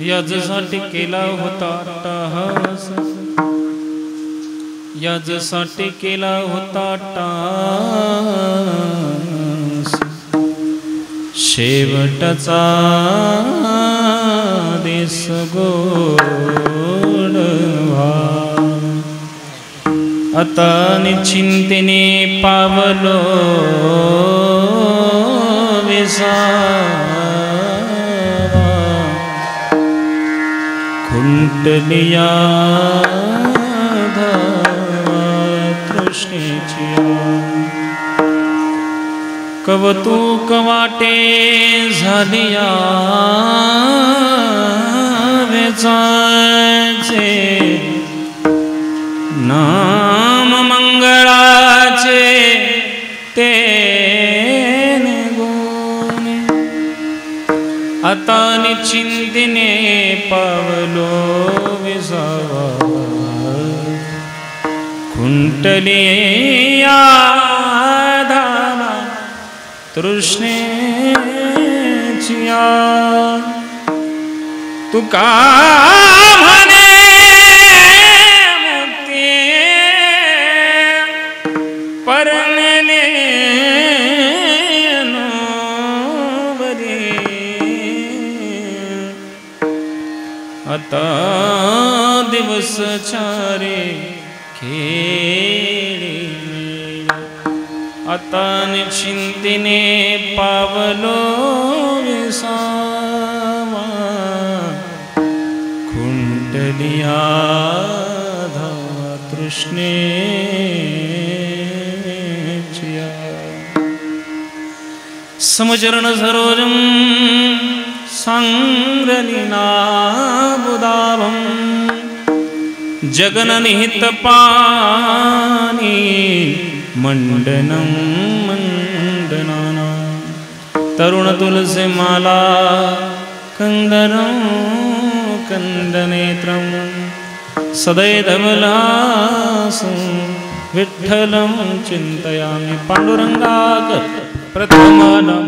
याजसाठी केला होता अट्टहास, याजसाठी केला होता अट्टहास, शेवटचा देश गोडवा. आता निश्चिंतेने पावलो विसावा, खुंटलिया धावा तृष्णेची. कवतूक वाटे झालिया वेचायचे, नाम मंगळाचे ते गुणे. आता निश्चिंतेने पावलो विसावा, खुंटलिया धावा तृष्णेचिया. तुका म्हणे मुक्ती परमले नोबरी. आता दिवस चारे खेळी, आता निश्चिंतेने पावलो विसावा, खुंटलिया धावा तृष्णेचिया. समचरण सरोजम सांग्रलिनाबुदाभं, जगननिहित पानी मंडनं मंडनाना. तरुण तुलसी माला कंदनं कंदनेत्रं, सदैधवलासं विठ्ठलं चिन्तयामि. पांडुरंगाक प्रथमनं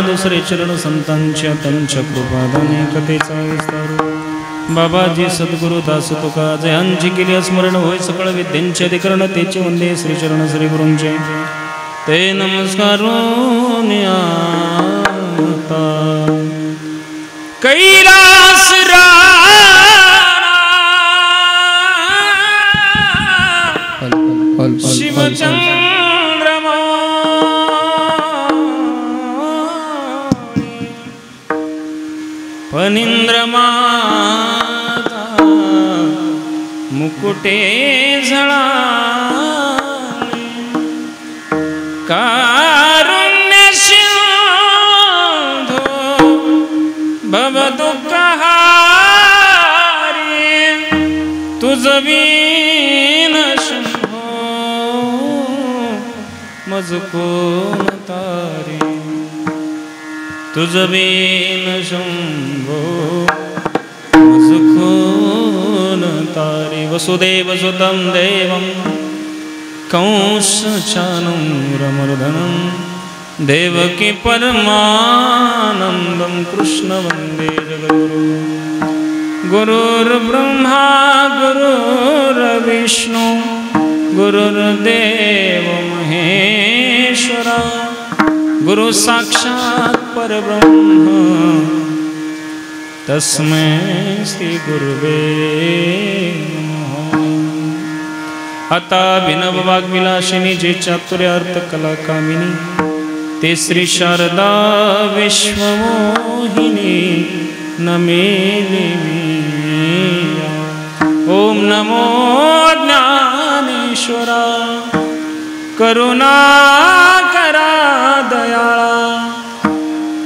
दुसरे चरण संतांच्या त्यांच्या कृपादाने कथेचा विस्तार. बाबाजी सद्गुरु दास तुका जयांची केली स्मरण होय सकळ विद्यांचे अधिकरण तेचे वंदे श्री चरण श्री गुरूंचे ते नमस्कार. कैलास शिवचंद्रमा फणींद्रमाता मुकुटे झळाळे कारुण्य सिंधो भवदुःखहारी तुझ विन शंभो मज कोण तारे तुझ विन शंभो मज कोण तारे वसुदेव सुतं देवं कंसचाणूरमर्दनं देवकी परमानन्दं कृष्ण वन्दे जगद्गुरु गुरुर्ब्रह्मा गुरुर्विष्णु गुरुर्देव महेश्वरा गुरु साक्षात् परब्रह्म तस्मै श्री गुरुवे नमः। आता विनव वाग्विलासिनी जे चातुर्यार्थ कला कामिनी ते श्री शारदा विश्वमोहिनी नमेली ओम नमो ज्ञानेश्वरा करुणाकरा दयाळा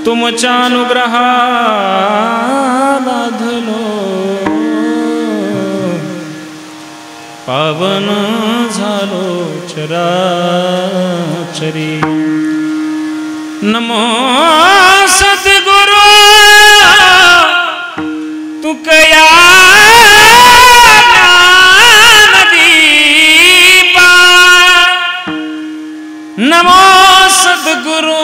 तुमच्या अनुग्रहाला धलो पावन झालो चराचरी नमो सद्गुरु तुकया ज्ञानदीपा नमो सद्गुरु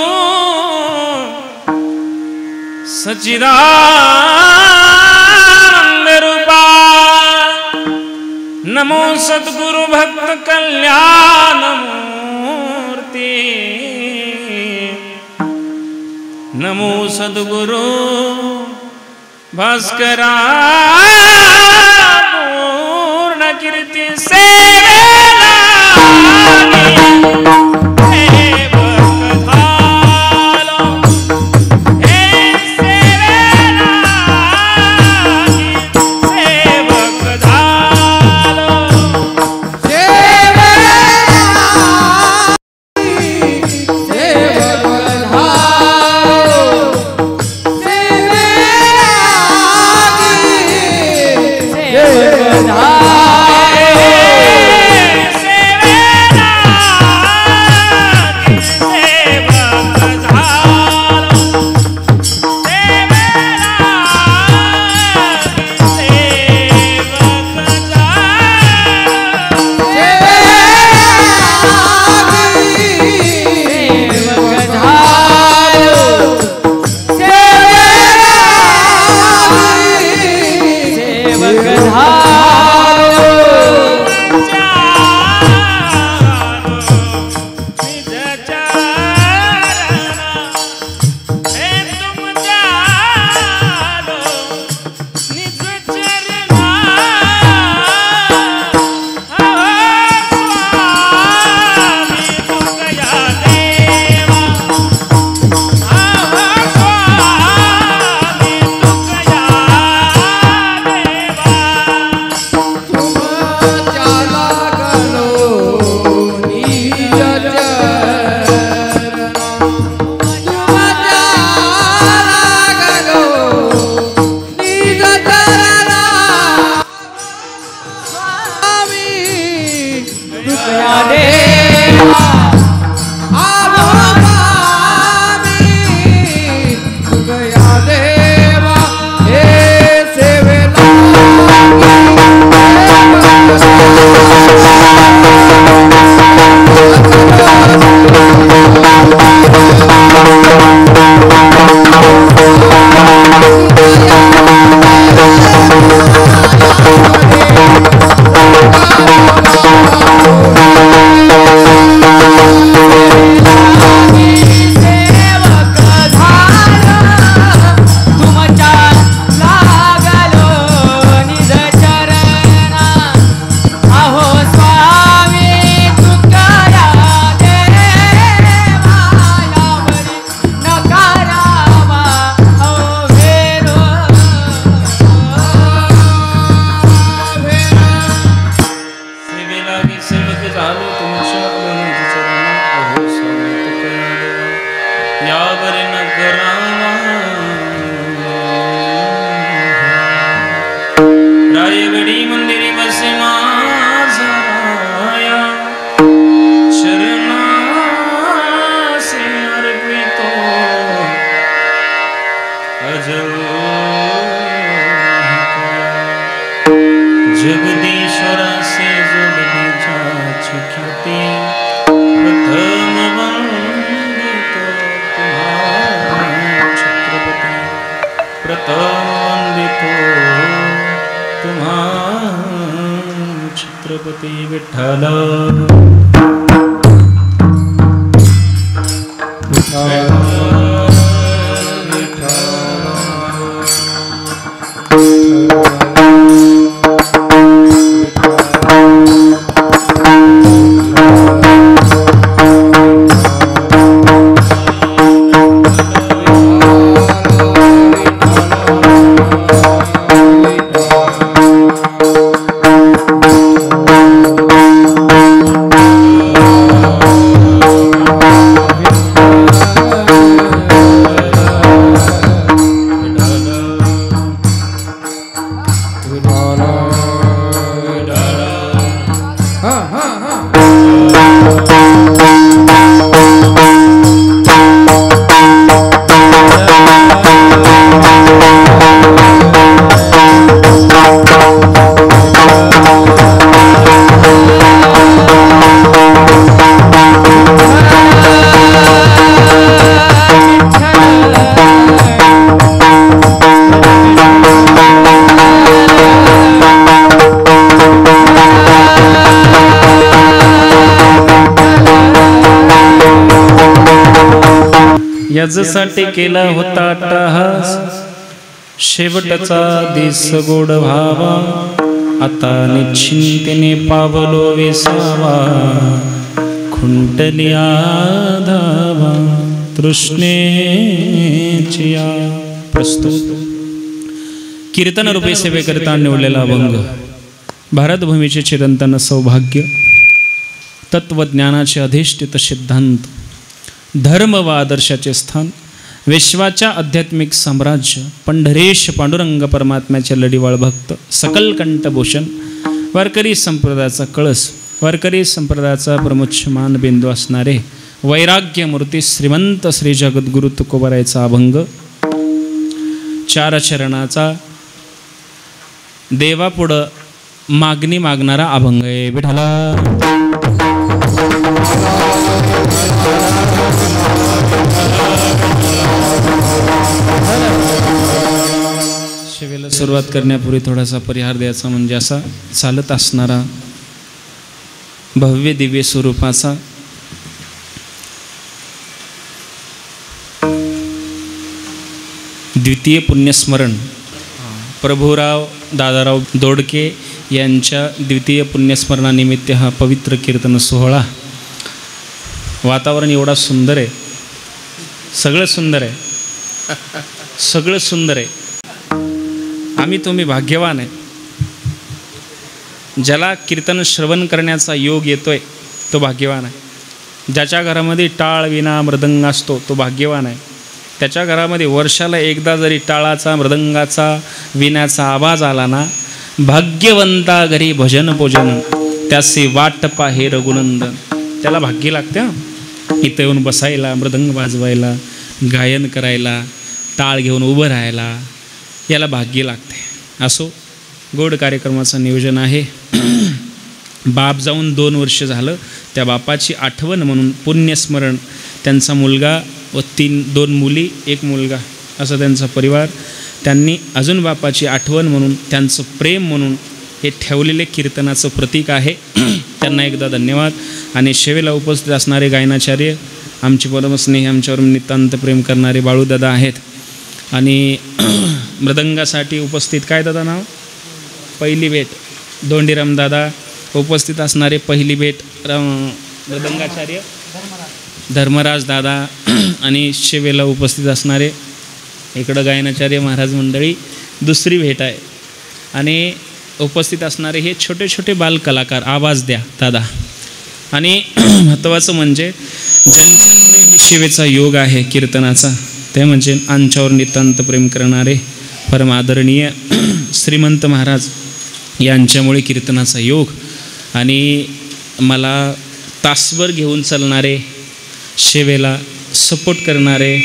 सच्चिदानंद रूपा नमो सद्गुरु भक्त कल्याण मूर्ति नमो सद्गुरु भास्करा पूर्ण कीर्ति सेवेला विठ्ठल याच्यासाठी केला होता अट्टहास, शेवटचा दिस गोड व्हावा, आता निश्चिंतेने पावलो विसावा, खुंटली आधावा तृष्णेची या. प्रस्तुत कीर्तन रूपे सेवेकरिता निवडलेला अभंग. भारतभूमीचे चिरंतन सौभाग्य, तत्वज्ञानाचे अधिष्ठित सिद्धांत, धर्म व आदर्शाचे स्थान, विश्वाच्या आध्यात्मिक साम्राज्य, पंढरेश पांडुरंग परमात्म्याचे लढीवाळ भक्त, सकल कंठभूषण, वारकरी संप्रदायाचा कळस, वारकरी संप्रदायाचा प्रमुच्छमान बिंदू असणारे वैराग्यमूर्ती श्रीमंत श्री जगद्गुरु तुकोबारायचा अभंग, चार चरणाचा देवापुढं मागणी मागणारा अभंग आहे. विठ्ठला शिवेला सुरुवात करण्यापूर्वी थोडासा परिहार द्यायचा, म्हणजे असा चालत असणारा भव्य दिव्य स्वरूपाचा द्वितीय पुण्यस्मरण प्रभुराव दादाराव दोडके यांच्या द्वितीय पुण्यस्मरणानिमित्त हा पवित्र कीर्तन सोहळा. वातावरण एवढा सुंदर आहे, सगळं सुंदर आहे, सगळं सुंदर आहे. आम्ही तुम्ही भाग्यवान आहे. ज्याला कीर्तन श्रवण करण्याचा योग येतोय तो भाग्यवान आहे. ज्याच्या घरामध्ये टाळ विना मृदंग असतो तो भाग्यवान आहे. त्याच्या घरामध्ये वर्षाला एकदा जरी टाळाचा मृदंगाचा विण्याचा आवाज आला ना, भाग्यवंता घरी भजन पूजन त्याचे वाट पाहे रघुनंदन. त्याला भाग्य लागते इथं येऊन बसायला, मृदंग वाजवायला, गायन करायला, टाळ घेऊन उभं राहायला, याला भाग्य लागते. असो, गोड कार्यक्रमाचं नियोजन आहे. बाप जाऊन 2 वर्ष झालं. त्या बापाची आठवण म्हणून पुण्यस्मरण, त्यांचा मुलगा व 2 मुली 1 मुलगा असं त्यांचा परिवार, त्यांनी अजून बापाची आठवण म्हणून, त्यांचं प्रेम म्हणून हे ठेवलेले कीर्तनाचं प्रतीक आहे. त्यांना एकदा धन्यवाद. आणि सेवेला उपस्थित असणारे गायनाचार्य, आमचे परमस्नेही, आमच्यावर नितांत प्रेम करणारे बाळूदादा आहेत. आणि मृदंगासाठी उपस्थित काय दादा नाव, पहिली भेट दोंडीराम दादा उपस्थित असणारे, पहिली भेट मृदंगाचार्य धर्मराज दादा. आणि सेवेला उपस्थित असणारे इकडं गायनाचार्य महाराज मंडळी, दुसरी भेट आहे. आणि उपस्थित असणारे हे छोटे छोटे बालकलाकार, आवाज द्या दादा. आणि महत्त्वाचं म्हणजे ज्यांच्यामुळे ही सेवेचा योग आहे कीर्तनाचा, ते म्हणजे आमच्यावर नितांत प्रेम करणारे परम आदरणीय श्रीमंत महाराज यांच्यामुळे कीर्तनाचा योग. आणि मला तासभर घेऊन चालणारे, सेवेला सपोर्ट करणारे,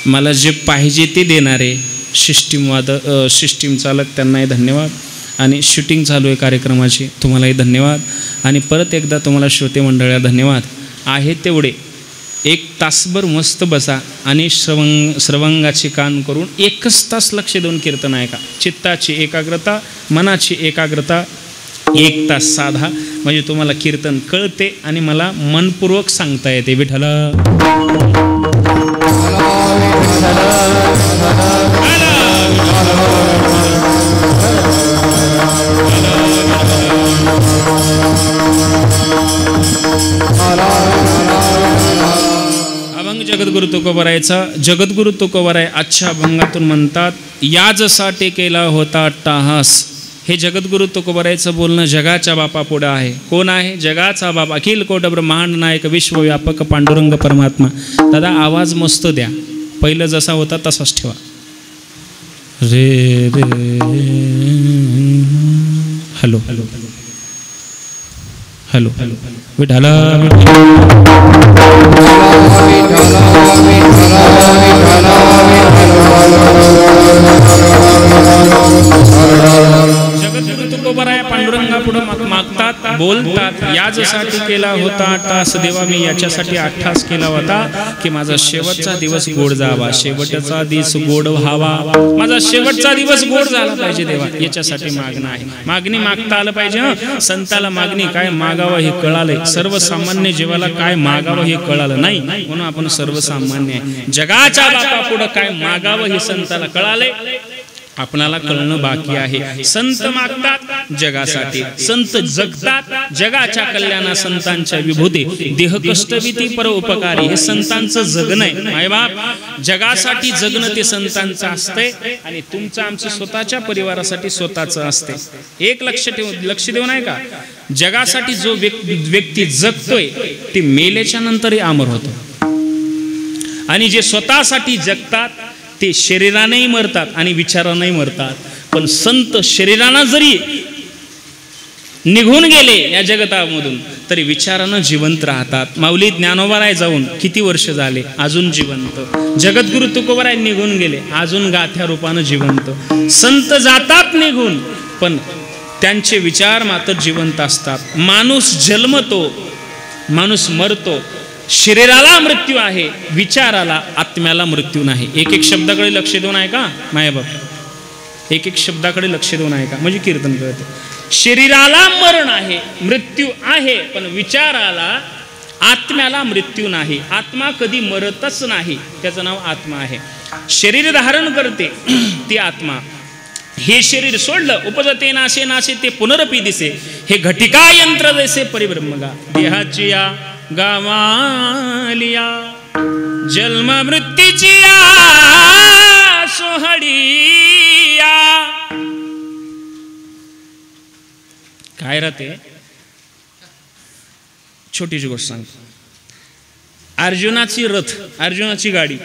मला जे पाहिजे ते देणारे सिस्टीम चालक, त्यांनाही धन्यवाद. आणि शूटिंग चालू आहे कार्यक्रमाची, तुम्हालाही धन्यवाद. आणि परत एकदा तुम्हाला श्रोते मंडळाला धन्यवाद. आहे तेवढे 1 तासभर मस्त बसा आणि श्रवंगाचे कान करून 1 तास लक्ष देऊन कीर्तन ऐका. चित्ताची एकाग्रता, मनाची एकाग्रता 1 तास साधा म्हणजे तुम्हाला कीर्तन कळते आणि मला मनपूर्वक सांगता येते. विठ्ठला अभंग जगद्गुरु तुकोबरायचा. जगद्गुरु तुकोबराय आजच्या अभंगातून म्हणतात, याजसाठी केला होता अट्टाहास. हे जगद्गुरु तुकोबरायचं बोलणं जगाच्या बापापुढं आहे. कोण आहे? जगाचा बाप, अखिल कोट ब्रह्मांड नायक विश्वव्यापक पांडुरंग परमात्मा. दादा आवाज मस्त द्या, पहिलं जसा होता तसाच ठेवा. रे रे हॅलो हॅलो हॅलो हॅलो विठाला जगद्गुरु तुकोबराय पांडुरंगा पुढे मागतात, बोलतात, याजसाठी केला होता अट्टास देवा, मी याच्यासाठी अट्टास केला होता की माझा शेवटचा दिवस गोड जावा, शेवटचा दिवस गोड व्हावा, माझा शेवटचा दिवस गोड झाला पाहिजे देवा, याच्यासाठी मागणं आहे. मागणी मागता आलं पाहिजे. संताला मागणी काय मागावं हे कळालंय, सर्वसामान्य जीवाला काय मागावं हे कळालं नाही, म्हणून आपण सर्वसामान्य आहे. जगाच्या बापापुढं काय मागावं हे संताला कळालंय, आपणाला कळणं बाकी आहे. संत मागतात जगासाठी, संत जगतात जगाच्या कल्याणा, संतांच्या विभूती देह कष्टविती पर उपकारी, हे संतांचं जगणं आहे. मायबाप जगासाठी जगणं ते संतांचं असतंय आणि तुमचं आमचं स्वतःच्या परिवारासाठी स्वतःचं असते. एक लक्ष देऊ नाही का, जगासाठी जो व्यक्ती जगतोय ते मेल्याच्या नंतरही अमर होतो, आणि जे स्वतःसाठी जगतात ते शरीरानेही मरतात आणि विचारानेही मरतात. पण संत शरीरानं जरी निघून गेले या जगतामधून तरी विचारानं जिवंत राहतात. माऊली ज्ञानोबाराय जाऊन किती वर्ष झाले, अजून जिवंत. जगद्गुरु तुकोबराय निघून गेले, अजून गाथ्या रूपानं जिवंत. संत जातात निघून पण त्यांचे विचार मात्र जिवंत असतात. माणूस जन्मतो, माणूस मरतो, शरीराला मृत्यू आहे, विचाराला आत्म्याला मृत्यू नाही. एक एक शब्दाकडे लक्ष देऊन आहे का मायाबाप, एक एक शब्दाकडे लक्ष देऊन आहे का, म्हणजे कीर्तन करते. शरीराला मरण आहे, मृत्यू आहे, पण विचाराला आत्म्याला मृत्यू नाही. आत्मा कधी मरतच नाही, त्याचं नाव आत्मा आहे. शरीर धारण करते ती आत्मा. हे शरीर सोडलं उपजते नाशे नाशे ते पुनरपी दिसे, हे घटिका यंत्र जैसे परिब्रह्मगा. देहाची या गावालिया जन्म मृत्यूची सोहळिया. काय राहते, छोटीशी गोष्ट सांगतो. अर्जुनाची रथ, अर्जुनाची गाडी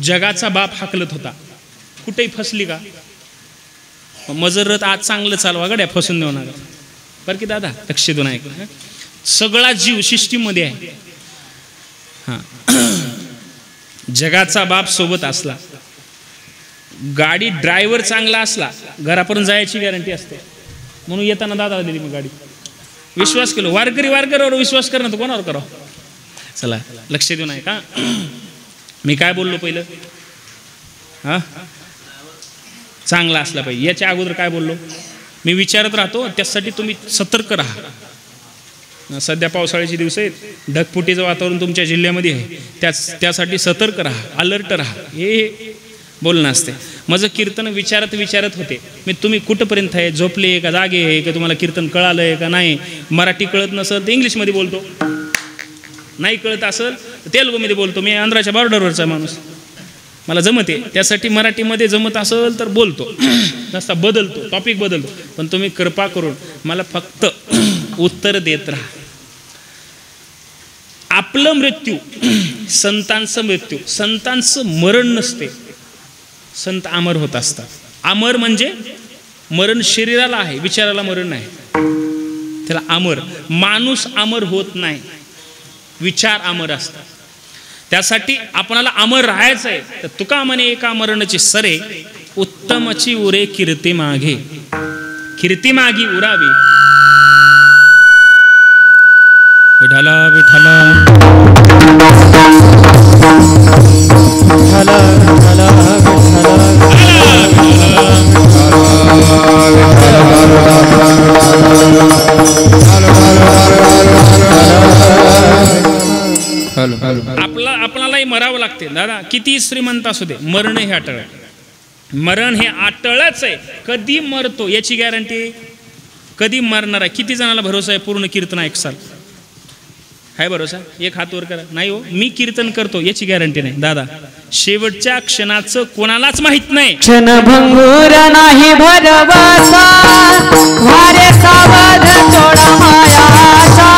जगाचा बाप हाकलत होता, कुठेही फसली का? मजर रथ आज चांगलं चालवा गड्या, फसून देऊ नका बरं की दादा, लक्ष देऊन ऐका. सगळा जीव सिस्टीममध्ये आहे. हां, जगाचा बाप सोबत असला, गाडी ड्रायव्हर चांगला असला, घरापर्यंत जायची गॅरंटी असते. म्हणून येताना दादा दिली मग गाडी, विश्वास केलो. वारकऱ्यावर विश्वास करणं तर कोणावर करावं. चला लक्ष देऊ नये का. मी काय बोललो पहिलं, हां चांगला असला पाहिजे. याच्या अगोदर काय बोललो मी, विचारत राहतो, त्यासाठी तुम्ही सतर्क राहा. सध्या पावसाळ्याचे दिवस आहेत, ढगफुटीचं वातावरण तुमच्या जिल्ह्यामध्ये आहे, त्यासाठी सतर्क राहा, अलर्ट राहा, हे बोलणं असते. माझं कीर्तन विचारत होते मी, तुम्ही कुठंपर्यंत आहे, झोपले का जागे आहे का, तुम्हाला कीर्तन कळालं आहे का नाही. मराठी कळत नसेल तर इंग्लिशमध्ये बोलतो, नाही कळत असेल तर तेलुगूमध्ये बोलतो. मी आंध्राच्या बॉर्डरवरचा माणूस, मला जमते, त्यासाठी मराठीमध्ये जमत असेल तर बोलतो, नसता बदलतो, टॉपिक बदलतो. पण तुम्ही कृपा करून मला फक्त उत्तर देत राहा. आपलं मृत्यू, संतांचं मृत्यू, संतांचं मरण नसते, संत अमर होत असतात. अमर म्हणजे मरण शरीराला आहे, विचाराला मरण नाही, त्याला अमर. माणूस अमर होत नाही, विचार अमर असतात. त्यासाठी आपणाला अमर राहायचं आहे. तर तुका म्हणे एका मरणाची सरे, उत्तमची उरे कीर्ती मागे, कीर्ती मागी उरावी. विठाला विठाला विठाला विठाला विठाला लागते दादा, किती श्रीमंत असू दे, मरण हे अटळ आहे. मरण हे अटळच आहे. कधी मरतो याची गॅरंटी, कधी मरणार आहे. किती जणाला भरोसा आहे पूर्ण कीर्तन ऐकसाल? हाय भरोसा? एक हात वर करा. नाही हो, मी कीर्तन करतो याची गॅरंटी नाही दादा. शेवटच्या क्षणाचं कोणालाच माहित नाही. क्षणभंगूर नाही भरवसा, वारे सावध थोडा मायाचा,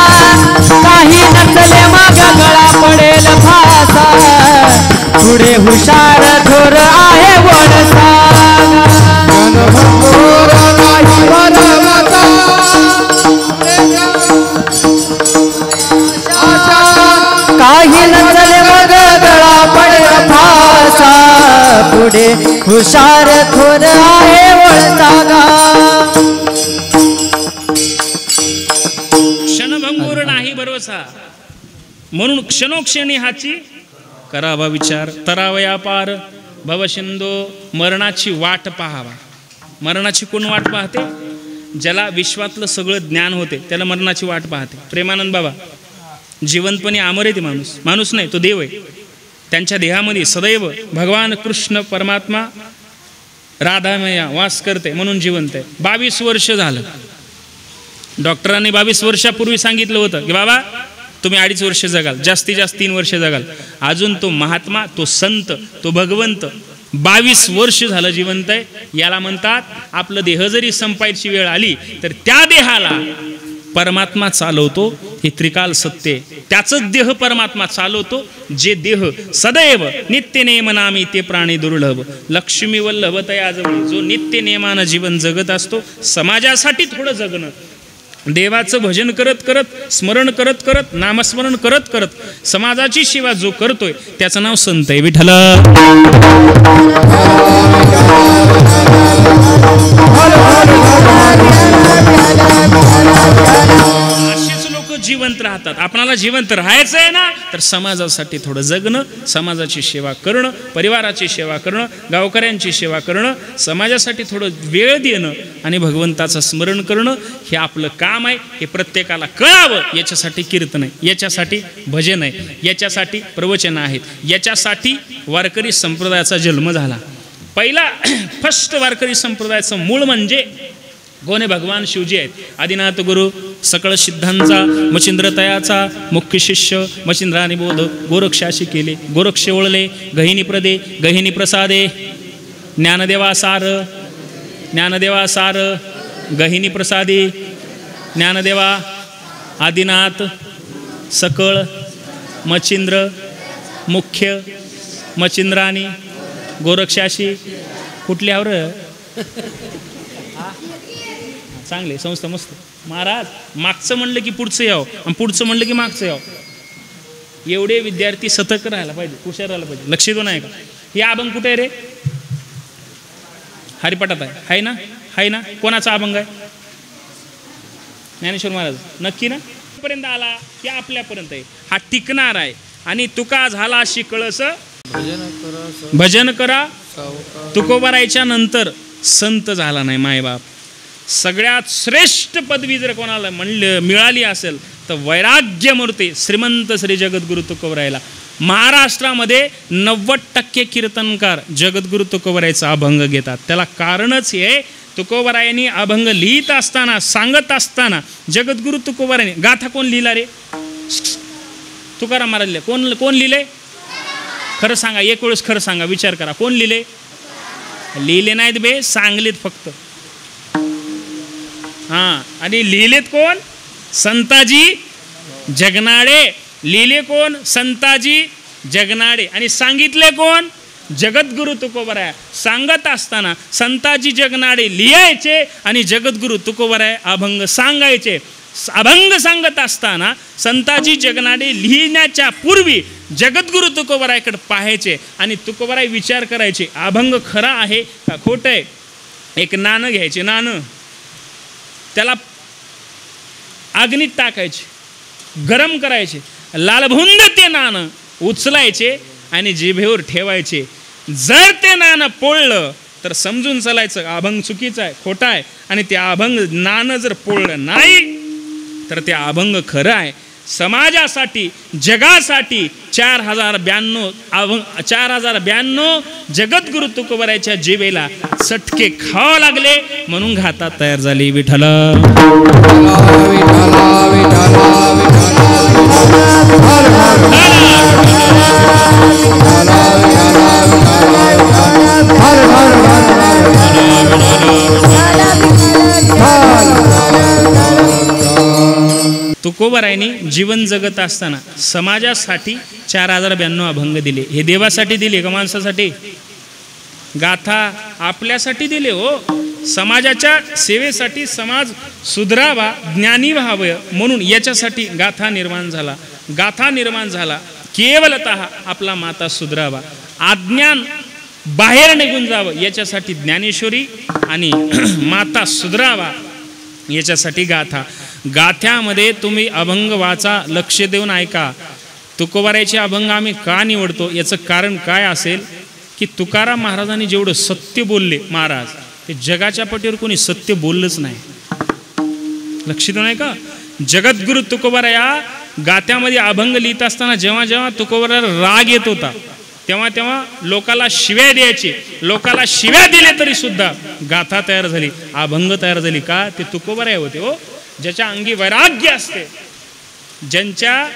काही नसले मग गळा पडेल फासा, पुढे हुशार थोर आहे वळसा. क्षणभंगूर नाही भरवसा, काही नसले मग गळा पडेल फासा, पुढे हुशार थोर आहे वळसा. क्षणभंगूर नाही भरोसा, म्हणून क्षणोक्षणी हाची करावा विचार. तरावया पार भवशिंदो, मरणाची वाट पाहावा. मरणाची कोण वाट पाहते? ज्याला विश्वातलं सगळं ज्ञान होते त्याला मरणाची वाट पाहते. प्रेमानंद बाबा जिवंतपणे अमर आहे. ते माणूस नाही, तो देव आहे. त्यांच्या देहामध्ये सदैव भगवान कृष्ण परमात्मा राधामया वास करते म्हणून जिवंत आहे. 22 वर्ष झालं. डॉक्टरांनी 22 वर्षापूर्वी सांगितलं होतं की बाबा तुम्ही 2.5 वर्ष जगाल, जास्तीत जास्त 3 वर्ष जगाल. अजून तो महात्मा, तो संत, तो भगवंत 22 वर्ष झालं जिवंत आहे. याला म्हणतात आपलं देह जरी संपायची वेळ आली तर त्या देहाला परमात्मा चालवतो. हे त्रिकाल सत्य, त्याचंच देह परमात्मा चालवतो. जे देह सदैव नित्य नेमनामी ते प्राणी दुर्लभ, लक्ष्मी वल्लभ तयाजवळी. जो नित्य नेमानं जीवन जगत असतो, समाजासाठी थोडं जगणं, देवाचं भजन करत करत, स्मरण करत करत, नामस्मरण करत करत समाजाची सेवा जो करतोय त्याचं नाव संत आहे. विठ्ठल अशीच लोक जिवंत राहतात. आपणाला जिवंत राहायचं आहे ना, तर समाजासाठी थोडं जगणं, समाजाची सेवा करणं, परिवाराची सेवा करणं, गावकऱ्यांची सेवा करणं, समाजासाठी थोडं वेळ देणं आणि भगवंताचं स्मरण करणं हे आपलं काम आहे. हे प्रत्येकाला कळावं. याच्यासाठी कीर्तन आहे, याच्यासाठी भजन आहे, याच्यासाठी प्रवचन आहेत, याच्यासाठी वारकरी संप्रदायाचा जन्म झाला. पहिला फर्स्ट वारकरी संप्रदायाचं मूळ म्हणजे कोण आहे? भगवान शिवजी आहेत. आदिनाथ गुरु, सकळ सिद्धांचा, मचिंद्रतयाचा मुख्य शिष्य. मचिंद्राने बोध गोरक्षाशी केले, गोरक्ष ओळले, गहिनी प्रदे, गहिनी प्रसादे. ज्ञानदेवा सार, ज्ञानदेवा सार, गहिनी प्रसादी. ज्ञानदेवा, आदिनाथ, सकळ, मचिंद्र, मुख्य, मचिंद्रानी, गोरक्षाशी. कुठल्यावर चांगले संस्था मस्त. महाराज मागचं म्हणलं की पुढचं यावं आणि पुढचं म्हणलं की मागचं यावं. एवढे विद्यार्थी सतर्क राहायला पाहिजे, हुशार राहायला पाहिजे. लक्ष देऊ नाही का? हे अभंग कुठे आहे रे? हरिपाठात आहे, हाय ना? हाय ना? कोणाचा अभंग आहे? ज्ञानेश्वर महाराज. नक्की ना? पर्यंत आला की आपल्यापर्यंत आहे. हा टिकणार आहे. आणि तुका झाला अशी कळस भजन करा. तुकोबारायच्या नंतर संत झाला नाही मायबाप. सगळ्यात श्रेष्ठ पदवी जर कोणाला मिळाली असेल तर वैराग्यमूर्ती श्रीमंत श्री जगद्गुरु तुकोबरायला. महाराष्ट्रामध्ये 90% कीर्तनकार जगद्गुरु तुकोबरायचा अभंग घेतात. त्याला कारणच हे, तुकोबरायांनी अभंग लिहित असताना, सांगत असताना जगद्गुरु तुकोबरायांनी गाथा कोण लिहिला रे? तुकाराम महाराज. कोण लिहिले? खरं सांगा, एक वेळेस खरं सांगा, विचार करा. कोण लिहिले? लिहिले नाहीत बे, सांगलीत फक्त. हां, आणि लिहिलेत कोण? संताजी जगनाडे. लिहिले कोण? संताजी जगनाडे. आणि सांगितले कोण? जगद्गुरु तुकोबराय. सांगत असताना संताजी जगनाडे लिहायचे आणि जगद्गुरु तुकोबराय अभंग सांगायचे. अभंग सांगत असताना संताजी जगनाडे लिहिण्याच्या पूर्वी जगद्गुरु तुकोबरायकडे पाहायचे आणि तुकोबराय विचार करायचे, अभंग खरा आहे का खोटं आहे. एक नाणं घ्यायचे, नाणं त्याला अग्नीत टाकायचे, गरम करायचे, लालभुंद ते नाणं उचलायचे आणि जिभेवर ठेवायचे. जर ते नाणं पोळलं तर समजून चालायचं अभंग चुकीचं आहे, खोटा आहे. आणि ते अभंग नाणं जर पोळलं नाही तर ते अभंग खरं आहे. समाजासाठी जगासाठी 4092 जगद्गुरु तुकोबरायच्या जीवेला चटके खावा लागले म्हणून घातात तयार झाली. विठ्ठल तुकोबरायांनी जीवन जगत असताना समाजासाठी 4092 अभंग दिले. हे देवासाठी दिले का माणसासाठी? गाथा आपल्यासाठी दिले हो. समाजाच्या सेवेसाठी, समाज सुधरावा, ज्ञानी व्हावं म्हणून याच्यासाठी गाथा निर्माण झाला. केवलतः आपला माता सुधरावा, अज्ञान बाहेर निघून जावं याच्यासाठी ज्ञानेश्वरी आणि माता सुधरावा याच्यासाठी गाथ्यामध्ये तुम्ही अभंग वाचा, लक्ष देऊन ऐका. तुकोबारायचे अभंग आम्ही का निवडतो याचं कारण काय असेल की तुकाराम महाराजांनी जेवढं सत्य बोलले महाराज, ते जगाच्या पटीवर कोणी सत्य बोललंच नाही. लक्ष देऊन ऐका. जगद्गुरु तुकोबाराया गाथ्यामध्ये अभंग लिहित असताना जेव्हा जेव्हा तुकोबाराला राग येत होता तेव्हा लोकाला शिव्या द्यायचे. लोकाला शिव्या दिले तरी सुद्धा गाथा तयार झाली, अभंग तयार झाली. का? ते तुकोबाराय होते हो. ज्याच्या अंगी वैराग्य असते, ज्यांच्या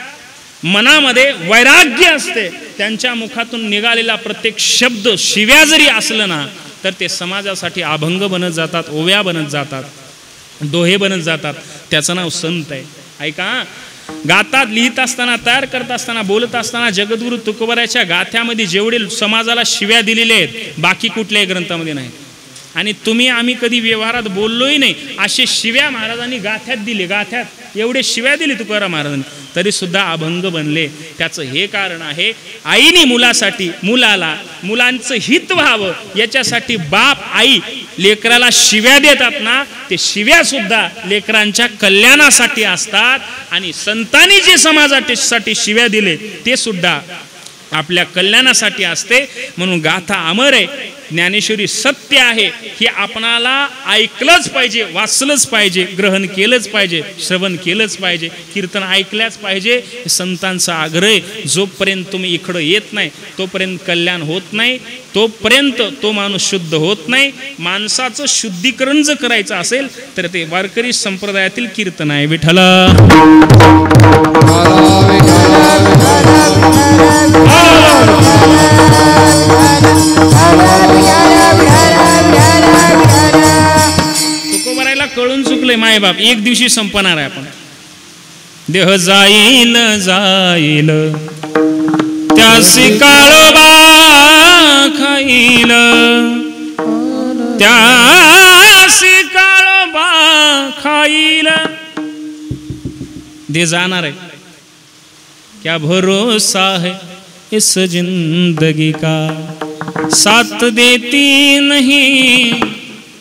मनामध्ये वैराग्य असते, त्यांच्या मुखातून निघालेला प्रत्येक शब्द शिव्या जरी असलं ना तर ते समाजासाठी अभंग बनत जातात, ओव्या बनत जातात, दोहे बनत जातात. त्याचं नाव संत आहे. ऐका, गातात लिहित असताना, तयार करत असताना, बोलत असताना जगद्गुरु तुकोबाराच्या गाथ्यामध्ये जेवढे समाजाला शिव्या दिलेले आहेत बाकी कुठल्याही ग्रंथामध्ये नाही. आणि तुम्ही आम्ही कधी व्यवहारात बोललोही नाही असे शिव्या महाराजांनी गाथ्यात दिले. गाथ्यात एवढे शिव्या दिले तुकाराम महाराजांनी, तरी सुद्धा अभंग बनले. त्याचं हे कारण आहे, आईने मुलासाठी, मुलांचं हित व्हावं याच्यासाठी बाप आई लेकराला शिव्या देतात ना, ते शिव्या सुद्धा लेकरांच्या कल्याणासाठी असतात. आणि संतांनी जे समाजासाठी शिव्या दिले ते सुद्धा आपल्या कल्याणासाठी असते. म्हणून गाथा अमर आहे, ज्ञानेश्वरी सत्य आहे. हे आपणाला ऐकलंच पाहिजे, वाचलंच पाहिजे, ग्रहण केलंच पाहिजे, श्रवण केलंच पाहिजे, कीर्तन ऐकल्याच पाहिजे. संतांचा आग्रह, जोपर्यंत तुम्ही इकडं येत नाही तोपर्यंत कल्याण होत नाही, तोपर्यंत तो माणूस शुद्ध होत नाही. माणसाचं शुद्धीकरण जर करायचं असेल तर ते वारकरी संप्रदायातील कीर्तन आहे. विठ्ठल तुकोबारायला कळून चुकले मायबाप, एक दिवशी संपणार आहे. आपण देह जाईल त्यासी काळोबा खाईल, त्यासी काळोबा खाईल. दे जाणार आहे. क्या भरोसा है इस जिंदगी का, साथ देती नहीं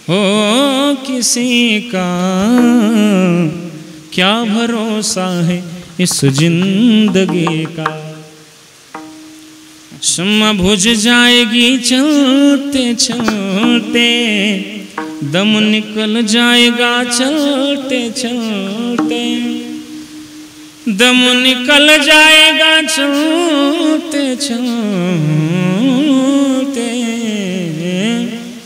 हो किसी का. क्या भरोसा है इस जिंदगी का. शम्मा बुझ जाएगी चलते चलते, दम निकल जाएगा चलते चलते, दम निकल जाएगा चलते चलते.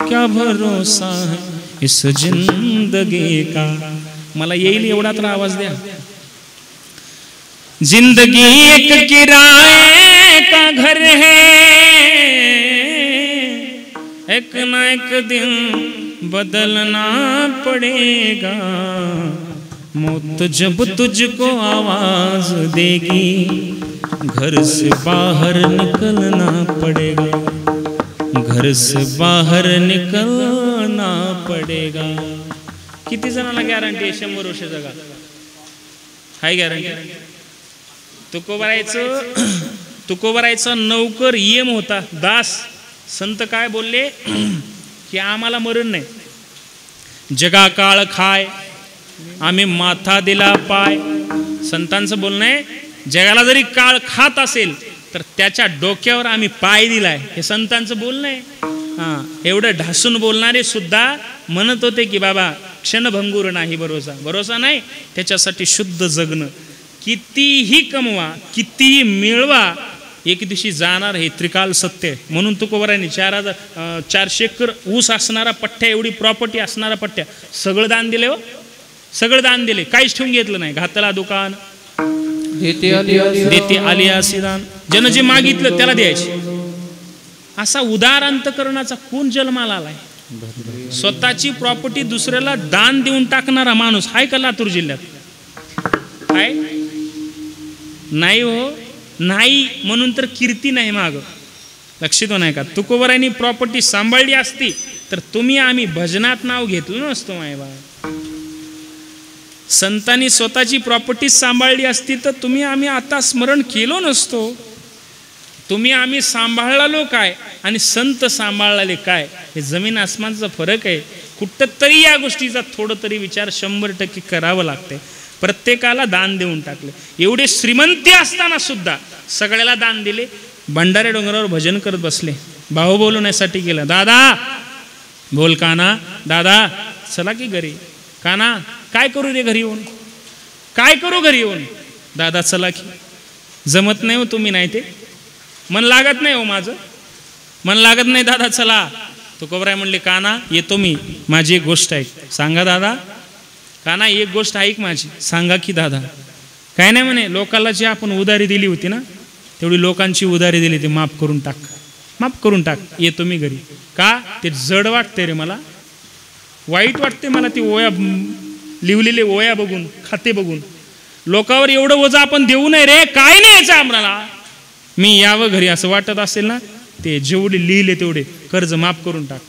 क्या भरोसा है इस जिंदगी का. मला येईल एवढा तर आवाज द्या. जिंदगी एक किराए का घर है, एक ना एक दिन बदलना पड़ेगा. मौत जब तुझको आवाज देगी, घर से बाहर निकलना पड़ेगा, घर से बाहर निकलना पड़ेगा. किती जणांना गॅरंटी आहे 100 वर्ष जगा? हाय गॅरंटी. तुकोबारायचा नौकर यम होता, दास. संत काय बोलले की आम्हाला मरण नाही, जगा काळ खाय, आम्ही माथा दिला पाय. संतांचं बोलणं आहे, जगाला जरी काळ खात असेल तर त्याच्या डोक्यावर आम्ही पाय दिलाय. हे संतांचं बोलणं आहे. एवढं ढासून बोलणारे सुद्धा म्हणत होते की बाबा क्षणभंगूर नाही भरोसा. भरोसा नाही, त्याच्यासाठी शुद्ध जगणं. कितीही कमवा, कितीही मिळवा, एक दिवशी जाणार हे त्रिकाल सत्य. म्हणून तुकोबारायांनी 400 एकर ऊस असणारा पट्ट्या, एवढी प्रॉपर्टी असणारा पट्ट्या सगळं दान दिले. हो, सगळं दान दिले, काहीच ठेवून घेतलं नाही. घातला दुकान, देते आली असे दान. ज्यानं जे मागितलं त्याला द्यायचे. असा उदार अंतकरणाचा कोण जन्माला आलाय? स्वतःची प्रॉपर्टी दुसऱ्याला दान देऊन टाकणारा माणूस आहे का लातूर जिल्ह्यात? आहे? नाही हो, नाही. म्हणून तर कीर्ती नाही माग. लक्षात नाही का? तुकोबारायांनी प्रॉपर्टी सांभाळली असती तर तुम्ही आम्ही भजनात नाव घेतलं नसतो. मायबा संतांनी स्वतःची प्रॉपर्टी सांभाळली असती तर तुम्ही आम्ही आता स्मरण केलो नसतो. तुम्ही आम्ही सांभाळलो काय आणि संत सांभाळले काय, हे जमीन आसमानचा फरक आहे. कुठं तरी या गोष्टीचा थोडं तरी विचार 100% करावं लागते. प्रत्येकाला दान देऊन टाकले. एवढे श्रीमंती असताना सुद्धा सगळ्याला दान दिले. भंडारे डोंगरावर भजन करत बसले. भाऊ बोलवण्यासाठी गेला. दादा बोल काना, दादा चला की घरी. काना काय करू रे घरी येऊन, काय करू घरी येऊन? दादा चला की. जमत नाही हो तुम्ही, नाही ते मन लागत नाही हो, माझं मन लागत नाही. दादा चला. तुकोबाराय म्हणले काना येतो मी, माझी एक गोष्ट आहे. सांगा दादा. काना एक गोष्ट ऐक माझी. सांगा की दादा. काय नाही म्हणे, लोकांना जी आपण उधारी दिली होती ना, तेवढी लोकांची उधारी दिली ती माफ करून टाक, माफ करून टाक. येतो मी घरी. का? ते जड वाटते रे मला, वाईट वाटते मला ती ओया लिवलेले ओया बघून, खाते बघून. लोकांवर एवढं ओझं आपण देऊ नये रे. काय नाही यायचं आम्हाला, मी यावं घरी असं वाटत असेल ना, ते जेवढे लिहिले तेवढे कर्ज माफ करून टाक.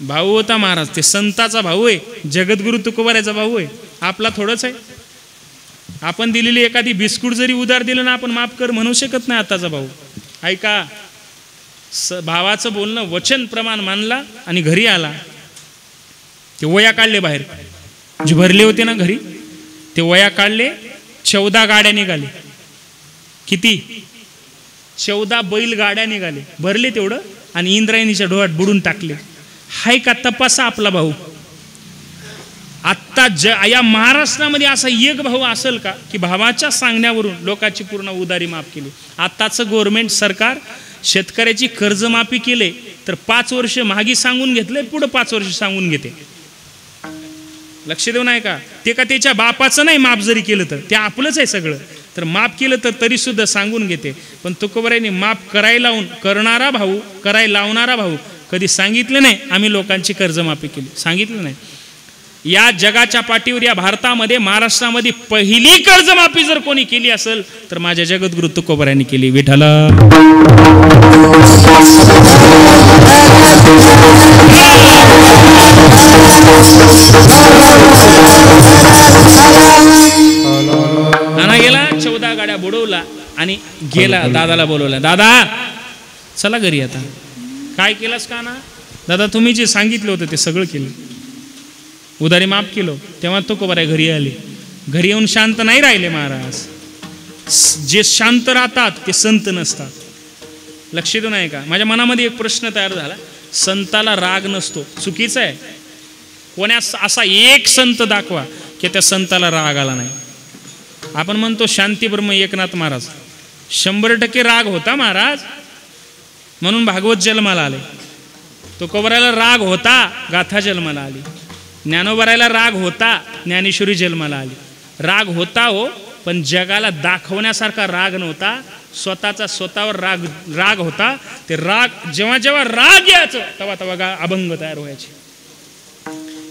भाऊ होता महाराज, ते संताचा भाऊ आहे, जगद्गुरु तुकोबारायचा भाऊ आहे. आपला थोडंच आहे. आपण दिलेली एखादी बिस्कुट जरी उधार दिलं ना, आपण माफ कर म्हणू शकत नाही आताचा भाऊ. ऐका, भावाचं बोलणं वचन प्रमाण मानला आणि घरी आला. ते वया काढले बाहेर, जे भरले होते ना घरी, ते वया काढले. 14 गाड्या निघाले. किती? 14 बैल गाड्या निघाले. भरले तेवढं आणि इंद्रायणीच्या डोळ्यात बुडून टाकले. हाय का तपासा आपला भाऊ. आत्ता या महाराष्ट्रामध्ये असा एक भाऊ असेल का की भावाच्या सांगण्यावरून लोकांची पूर्ण उधारी माफ केली? आत्ताचं गव्हर्नमेंट सरकार शेतकऱ्याची कर्जमाफी केले तर 5 वर्ष मागे सांगून घेतले, पुढे 5 वर्ष सांगून घेते. लक्ष देऊ नाही का? ते का त्याच्या बापाचं नाही माफ जरी केलं तर, ते आपलंच आहे सगळं. तर माफ केलं तर तरी सुद्धा सांगून घेते. पण तुकोबारायांनी माफ करायला लावून करणारा भाऊ, करायला लावणारा भाऊ कधी सांगितलं नाही आम्ही लोकांची कर्जमाफी केली, सांगितलं नाही. या जगाच्या पाठीवर, या भारतामध्ये, महाराष्ट्रामध्ये पहिली कर्जमाफी जर कोणी केली असेल तर माझ्या जगद्गुरु तुकोबारायांनी केली. विठ्ठला. नाना गेला, 14 गाड्या बुडवला आणि गेला. दादाला बोलवला. दादा चला घरी. आता काय केलंस का ना? दादा तुम्ही जे सांगितलं होतं ते सगळं केलं, उधारी माफ केलं. तेव्हा तुकोबाराय घरी आले. घरी येऊन शांत नाही राहिले महाराज. जे शांत राहतात ते संत नसतात. लक्ष देऊ नाही का? माझ्या मनामध्ये एक प्रश्न तयार झाला. संताला राग नसतो, चुकीचं आहे. कोण्या असा एक संत दाखवा की त्या संताला राग आला नाही. आपण म्हणतो शांती ब्रह्म एकनाथ महाराज, 100% राग होता महाराज, म्हणून भागवत जन्माला आले. तुकोबारायला राग होता, गाथा जन्माला आली. ज्ञानोबारायला राग होता, ज्ञानेश्वरी जन्माला आली. राग होता हो, पण जगाला दाखवण्यासारखा राग नव्हता. स्वतःचा स्वतःवर राग होता. ते राग जेव्हा जेव्हा राग यायचं तेव्हा तेव्हा अभंग तयार व्हायचे.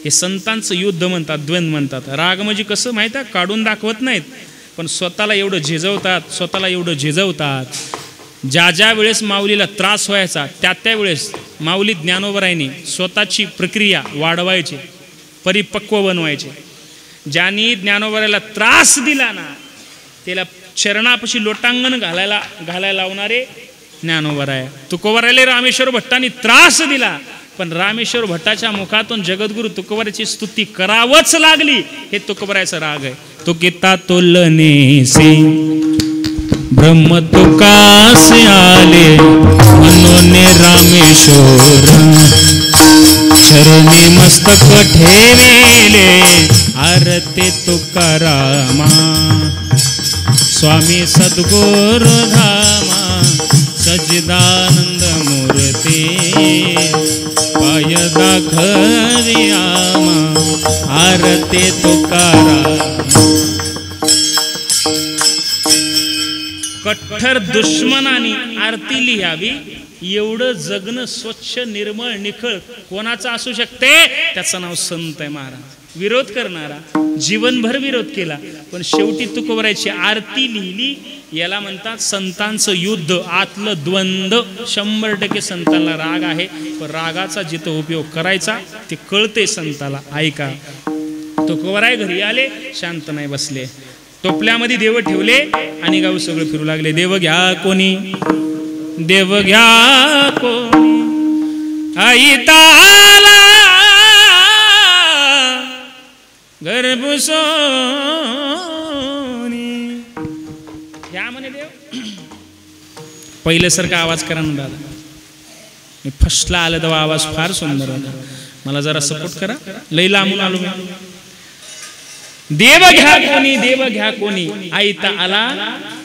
हे संतांचं युद्ध म्हणतात, द्वंद्व म्हणतात. राग म्हणजे कसं माहिती आहे? काढून दाखवत नाहीत, पण स्वतःला एवढं झिजवतात, स्वतःला एवढं झिजवतात. ज्या ज्या वेळेस माऊलीला त्रास व्हायचा त्या वेळेस माऊली ज्ञानोबारायांनी स्वतःची प्रक्रिया वाढवायची, परिपक्व बनवायचे. ज्यांनी ज्ञानोबारायला त्रास दिला ना, त्याला चरणापाशी लोटांगण घालायला लावणारे ज्ञानोबाराय. तुकोबारायला रामेश्वर भट्टांनी त्रास दिला, पण रामेश्वर भट्टाच्या मुखातून जगद्गुरु तुकोबाराची स्तुती करावंच लागली. हे तुकोबारायचा राग आहे. तो किता तोलने से ब्रह्म तुकास आले, मनोने रामेश्वर चरणी मस्तक ठेविले, आरते तुकारामा. स्वामी सद्गुरु धामा सच्चिदानंद मूर्ती पाय दाखवी आमा आरती तुकाराम. कठ्ठर दुश्मनाने आरती लिहावी एवढं जगणं स्वच्छ निर्मळ निखळ कोणाचं असू शकते? त्याचं नाव संत आहे महाराज. विरोध करणारा जीवनभर विरोध केला पण शेवटी तुकोबरायची आरती लिहिली याला म्हणतात संतांचं युद्ध. आतलं द्वंद्व 100% संतांना राग आहे पण रागाचा जिथं उपयोग करायचा ते कळते संताला. ऐका, तुकोबराय घरी आले, शांत नाही बसले, टोपल्यामध्ये देव ठेवले आणि गाव सगळं फिरू लागले. देव घ्या कोणी, देव घ्या कोणी, आई ताला गर्भसोनी घ्या म्हणे देव. पहिल्यासारखा आवाज करा ना दादा. मी फर्स्टला आलं तेव्हा आवाज फार सुंदर होता. मला जरा सपोर्ट करा, लई लांबून आलो मी. देव घ्या कोणी, देव घ्या कोणी, आईता आला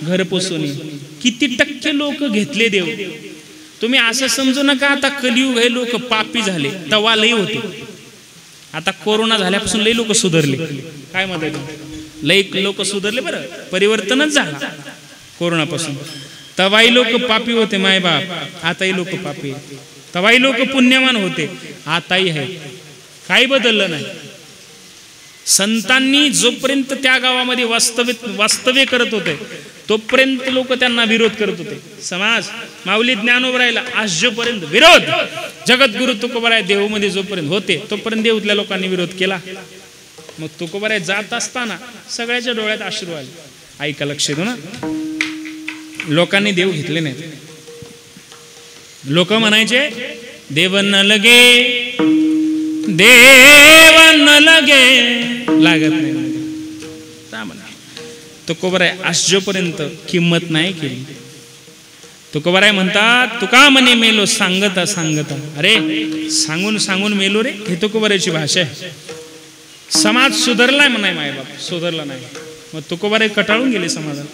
घर पोसोनी. किती टक्के लोक घेतले देव? तुम्ही असं समजू नका आता कलियुग हे लोक पापी झाले, तवा लई होते. आता कोरोना झाल्यापासून लई लोक सुधारले. काय मत आहे? लई लोक सुधारले बरं, परिवर्तनच झाला कोरोनापासून. तवाही लोक पापी होते मायबाप, आताही लोक पापी. तवाही लोक पुण्यवान होते, आताही आहे. काही बदललं नाही. संतांनी जोपर्यंत त्या गावामध्ये वास्तव्य करत होते तोपर्यंत लोक त्यांना विरोध करत होते. समाज माऊली ज्ञानोबरायला आज जोपर्यंत विरोध, जगद्गुरु तुकोबराय देवमध्ये जोपर्यंत होते तोपर्यंत देऊतल्या लोकांनी विरोध केला. मग तुकोबराय जात असताना सगळ्याच्या डोळ्यात अश्रू आले. ऐका, लक्ष देऊ ना. लोकांनी देव घेतले नाहीत. लोक म्हणायचे देव न लगे, देव न लगे, लागत नाही. तुकोबराय आजपर्यंत किंमत नाही केली. तुकोबराय म्हणतात तुका म्हणे मेलो सांगता सांगता. अरे सांगून सांगून मेलो रे, हे तुकोबरायची भाषा आहे. समाज सुधारलाय म्हणाय मायबाप, सुधारला नाही. मग तुकोबराय कटाळून गेले समाजात.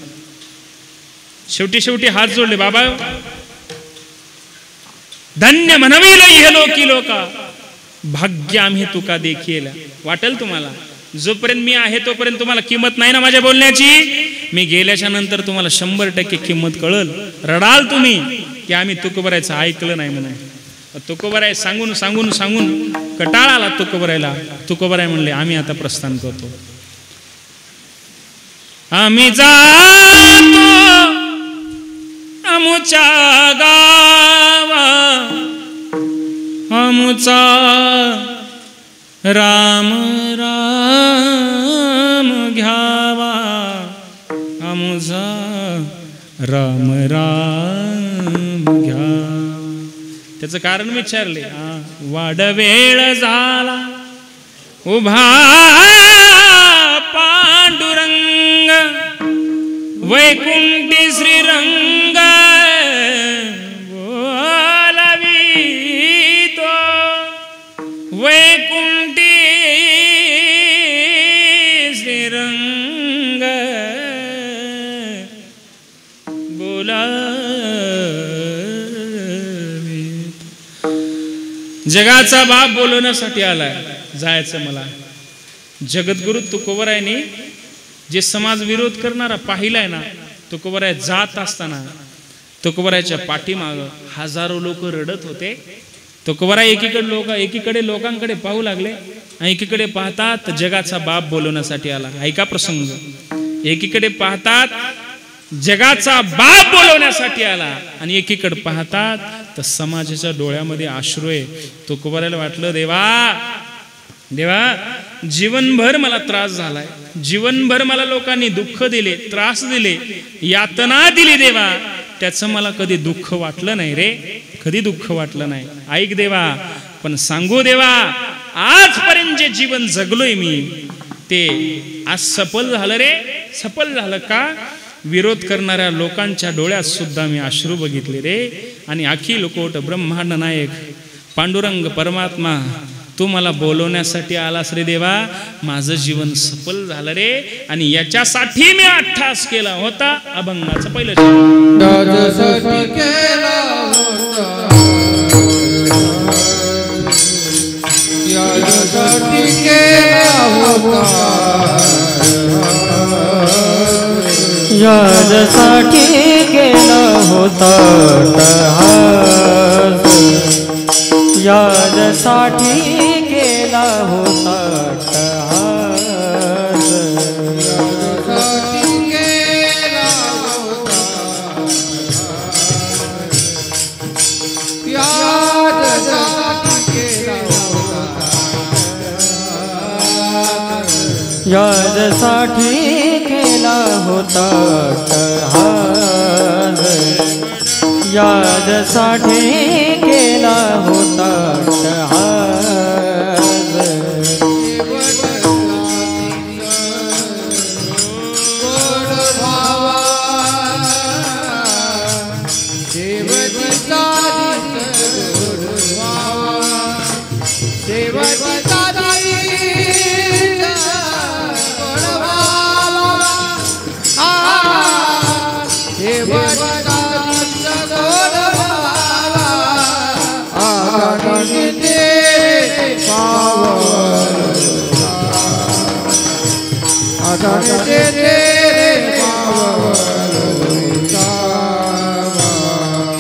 शेवटी हात जोडले, बाबा धन्य म्हणवी लई लोकी लोका, भाग्य आम्ही तुका देखील. वाटेल तुम्हाला जोपर्यंत मी आहे तोपर्यंत तुम्हाला किंमत नाही ना माझ्या बोलण्याची. मी गेल्याच्या नंतर तुम्हाला 100% किंमत कळल. रडाल तुम्ही की आम्ही तुकोबरायचं ऐकलं नाही म्हणून. तुकोबराय सांगून सांगून सांगून कटाळ आला तुकोबरायला. तुकोबराय म्हणले आम्ही आता प्रस्थान करतो. आम्ही जातो आमुच्या गावा, आमुचा राम राम घ्यावा, आमुचा राम राम घ्यावा. त्याचं कारण विचारले. वाडवेळ झाला उभा पांडुरंग, वैकुंठी श्रीरंग बोलावितो, वैकुंठी श्रीरंग बोलावितो. जगाचा बाप बोलवण्यासाठी आलाय. जायचं मला. जगद्गुरु तुकोबरायने जे समाज विरोध करणारा पाहिलाय ना, तुकोबराय जात असताना तुकोबरायच्या पाठीमाग हजारो लोक रडत होते. तुकोबराय एकीकडे लोकांकडे पाहू लागले आणि एकीकडे पाहतात जगाचा बाप बोलवण्यासाठी आला. ऐका प्रसंग. एकीकडे पाहतात जगाचा बाप बोलवण्यासाठी आला आणि एकीकडे पाहतात तर समाजाच्या डोळ्यामध्ये अश्रू आहे. तुकोबरायला वाटलं देवा जीवनभर मला त्रास झालाय, जीवनभर मला लोकांनी दुःख दिले, त्रास दिले, यातना दिली देवा, त्याचं मला कधी दुःख वाटलं नाही रे, कधी दुःख वाटलं नाही. ऐक देवा, पण सांगू देवा, आजपर्यंत जे जीवन जगलोय मी ते आज सफल झालं रे. सफल झालं का? विरोध करणाऱ्या लोकांच्या डोळ्यात सुद्धा मी अश्रू बघितले रे. आणि अखिल कोट ब्रह्मांड नायक पांडुरंग परमात्मा तू मला बोलवण्यासाठी आलास रे देवा, माझं जीवन सफल झालं रे, आणि याच्यासाठी मी अट्टहास केला होता. अभंगाचं पहिलं यासाठी केला होता अट्टहास, यासाठी केला होता अट्टहास, यासाठी केला होता अट्टहास, यासाठी केला होता अट्टहास,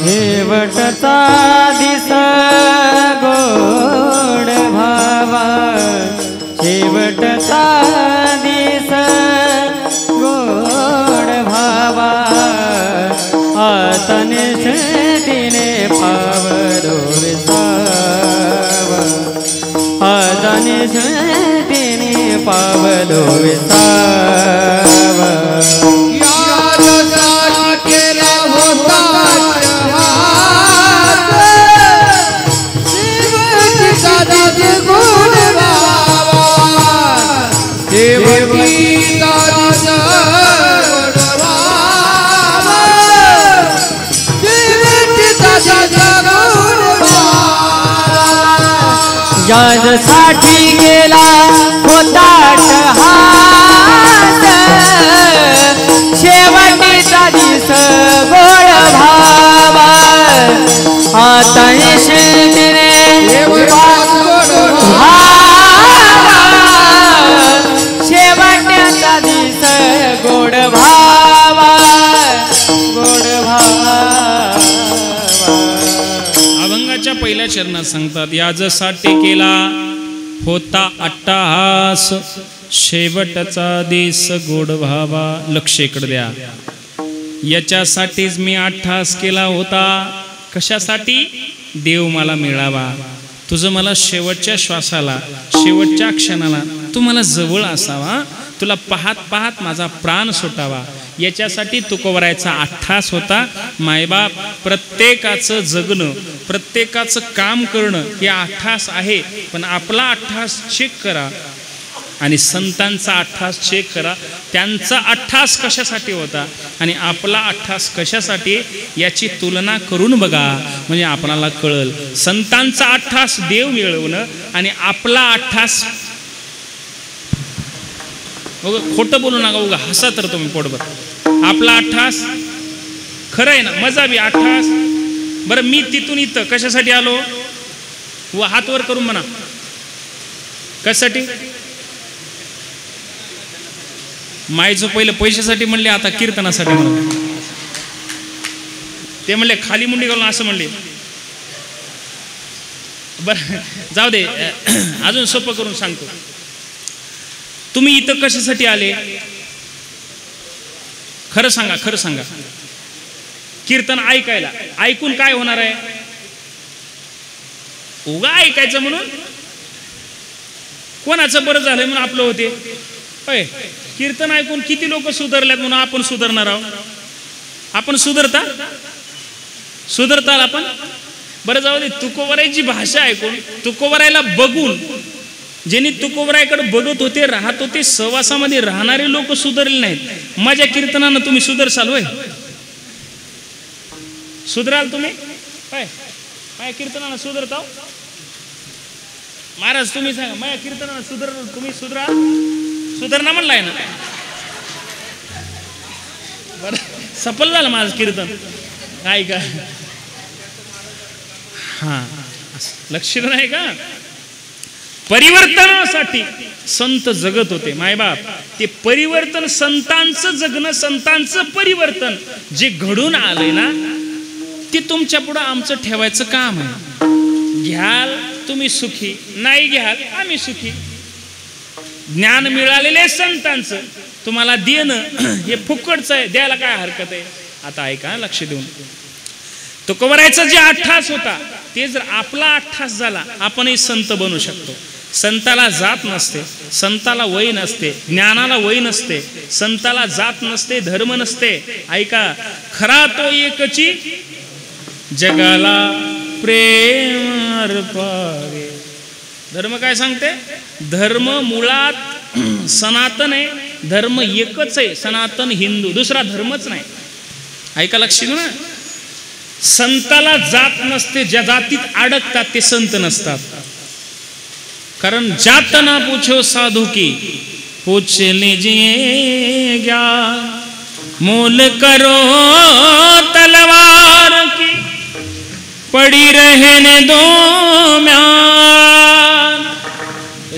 शेवटचा दिस गोड भावा, शेवटचा दिस गोड भावा, आता निष्ठीने पावलो विसावा, आता निष्ठीने पावलो विसावा, केला होता यासाठी केला होता अट्टहास, शेवटीचा दिस गोड भावा, आता निष्ठीने भावा, शेवटचा दिस गोड भावा, गोड भावा. अभंगाच्या पहिल्या चरणात सांगतात, याजसाठी केला होता अट्टहास, शेवटचा दिस गोड भावा. लक्ष इकडे द्या, याच्यासाठीच मी अट्टहास केला होता. कशासाठी? देव मला मिळावा, तुझं मला शेवटच्या श्वासाला, शेवटच्या क्षणाला तू मला जवळ असावा, तुला पाहत पाहत माझा प्राण सुटावा, याच्यासाठी तुकोबरायचा अट्टहास होता. मायबाप, प्रत्येकाचं जगणं, प्रत्येकाचं काम करणं हे अट्टहास आहे, पण आपला अट्टहास चेक करा आणि संतांचा अट्टहास चेक करा. त्यांचा अट्टहास कशासाठी होता आणि आपला अट्टहास कशासाठी, याची तुलना करून बघा, म्हणजे आपणाला कळल. संतांचा अट्टहास देव मिळवणं आणि आपला अट्टहास, खोटं बोलू नका, उगा हसा तर तुम्ही पोटभर. आपला अट्टहास खरं आहे ना, मजा बी अट्टहास. बरं, मी तिथून इथं कशासाठी आलो? व हात वर करून म्हणा, कशासाठी? मायचं पहिलं पैशासाठी म्हणले, आता कीर्तनासाठी म्हणा. ते म्हणले खाली मुंडी घालून असं म्हणले. बरं जाऊ दे, अजून सोपं करून सांगतो. तुम्ही इथं कशासाठी आले? खरं सांगा, खरं सांगा. कीर्तन ऐकायला. ऐकून काय होणार आहे? उगा ऐकायचं म्हणून कोणाचं बरं झालंय म्हणून आपलं होते. होय, कीर्तन ऐकून किती लोक सुधारल्यात म्हणून आपण सुधारणार आहोत. आपण सुधारताल आपण. बरं जाऊ दे, तुकोबरायची भाषा ऐकून, तुकोबरायला बघून, ज्यांनी तुकोबरायकडे बघत होते, राहत होते, सहवासामध्ये राहणारे लोक सुधारले नाहीत. माझ्या कीर्तनानं तुम्ही सुधारसाल होय? सुधराल तुम्ही? काय माझ्या कीर्तनानं सुधारताव? महाराज तुम्ही सांगा माझ्या कीर्तन सुधर, तुम्ही सुधारणा म्हणलाय ना. बरं सफल झालं माझं कीर्तन काय का. हा लक्ष नाही का. परिवर्तनासाठी संत जगत होते मायबाप. ते परिवर्तन संतांचं जगणं, संतांचं परिवर्तन जे घडून आलंय ना ते तुमच्या पुढं आमचं ठेवायचं काम आहे. घ्याल तुम्ही सुखी, नाही घ्याल आम्ही सुखी. ज्ञान मिळालेले संतांचं तुम्हाला देणं हे फुकटचं आहे, द्यायला काय हरकत आहे. आता ऐका लक्ष देऊन. तो कवरायचा जे 88 होता ते जर आपला 88 झाला आपणही संत बनू शकतो. संताला जात नसते, संताला वय नसते, ज्ञानाला वय नसते, संताला जात नसते, धर्म नसते. ऐका खरा तो एकची जगाला प्रेम अर्पावे. धर्म काय सांगते. धर्म मुळात सनातन आहे. धर्म एकच आहे सनातन हिंदू, दुसरा धर्मच नाही. ऐका लक्ष देऊ ना. संताला जात नसते. ज्या जातीत अडकतात ते संत नसतात. कारण जात ना पूछो साधू की पूछ लीजिए ज्ञान, मोल करो तलवार की पड़ी रहने दो म्यान.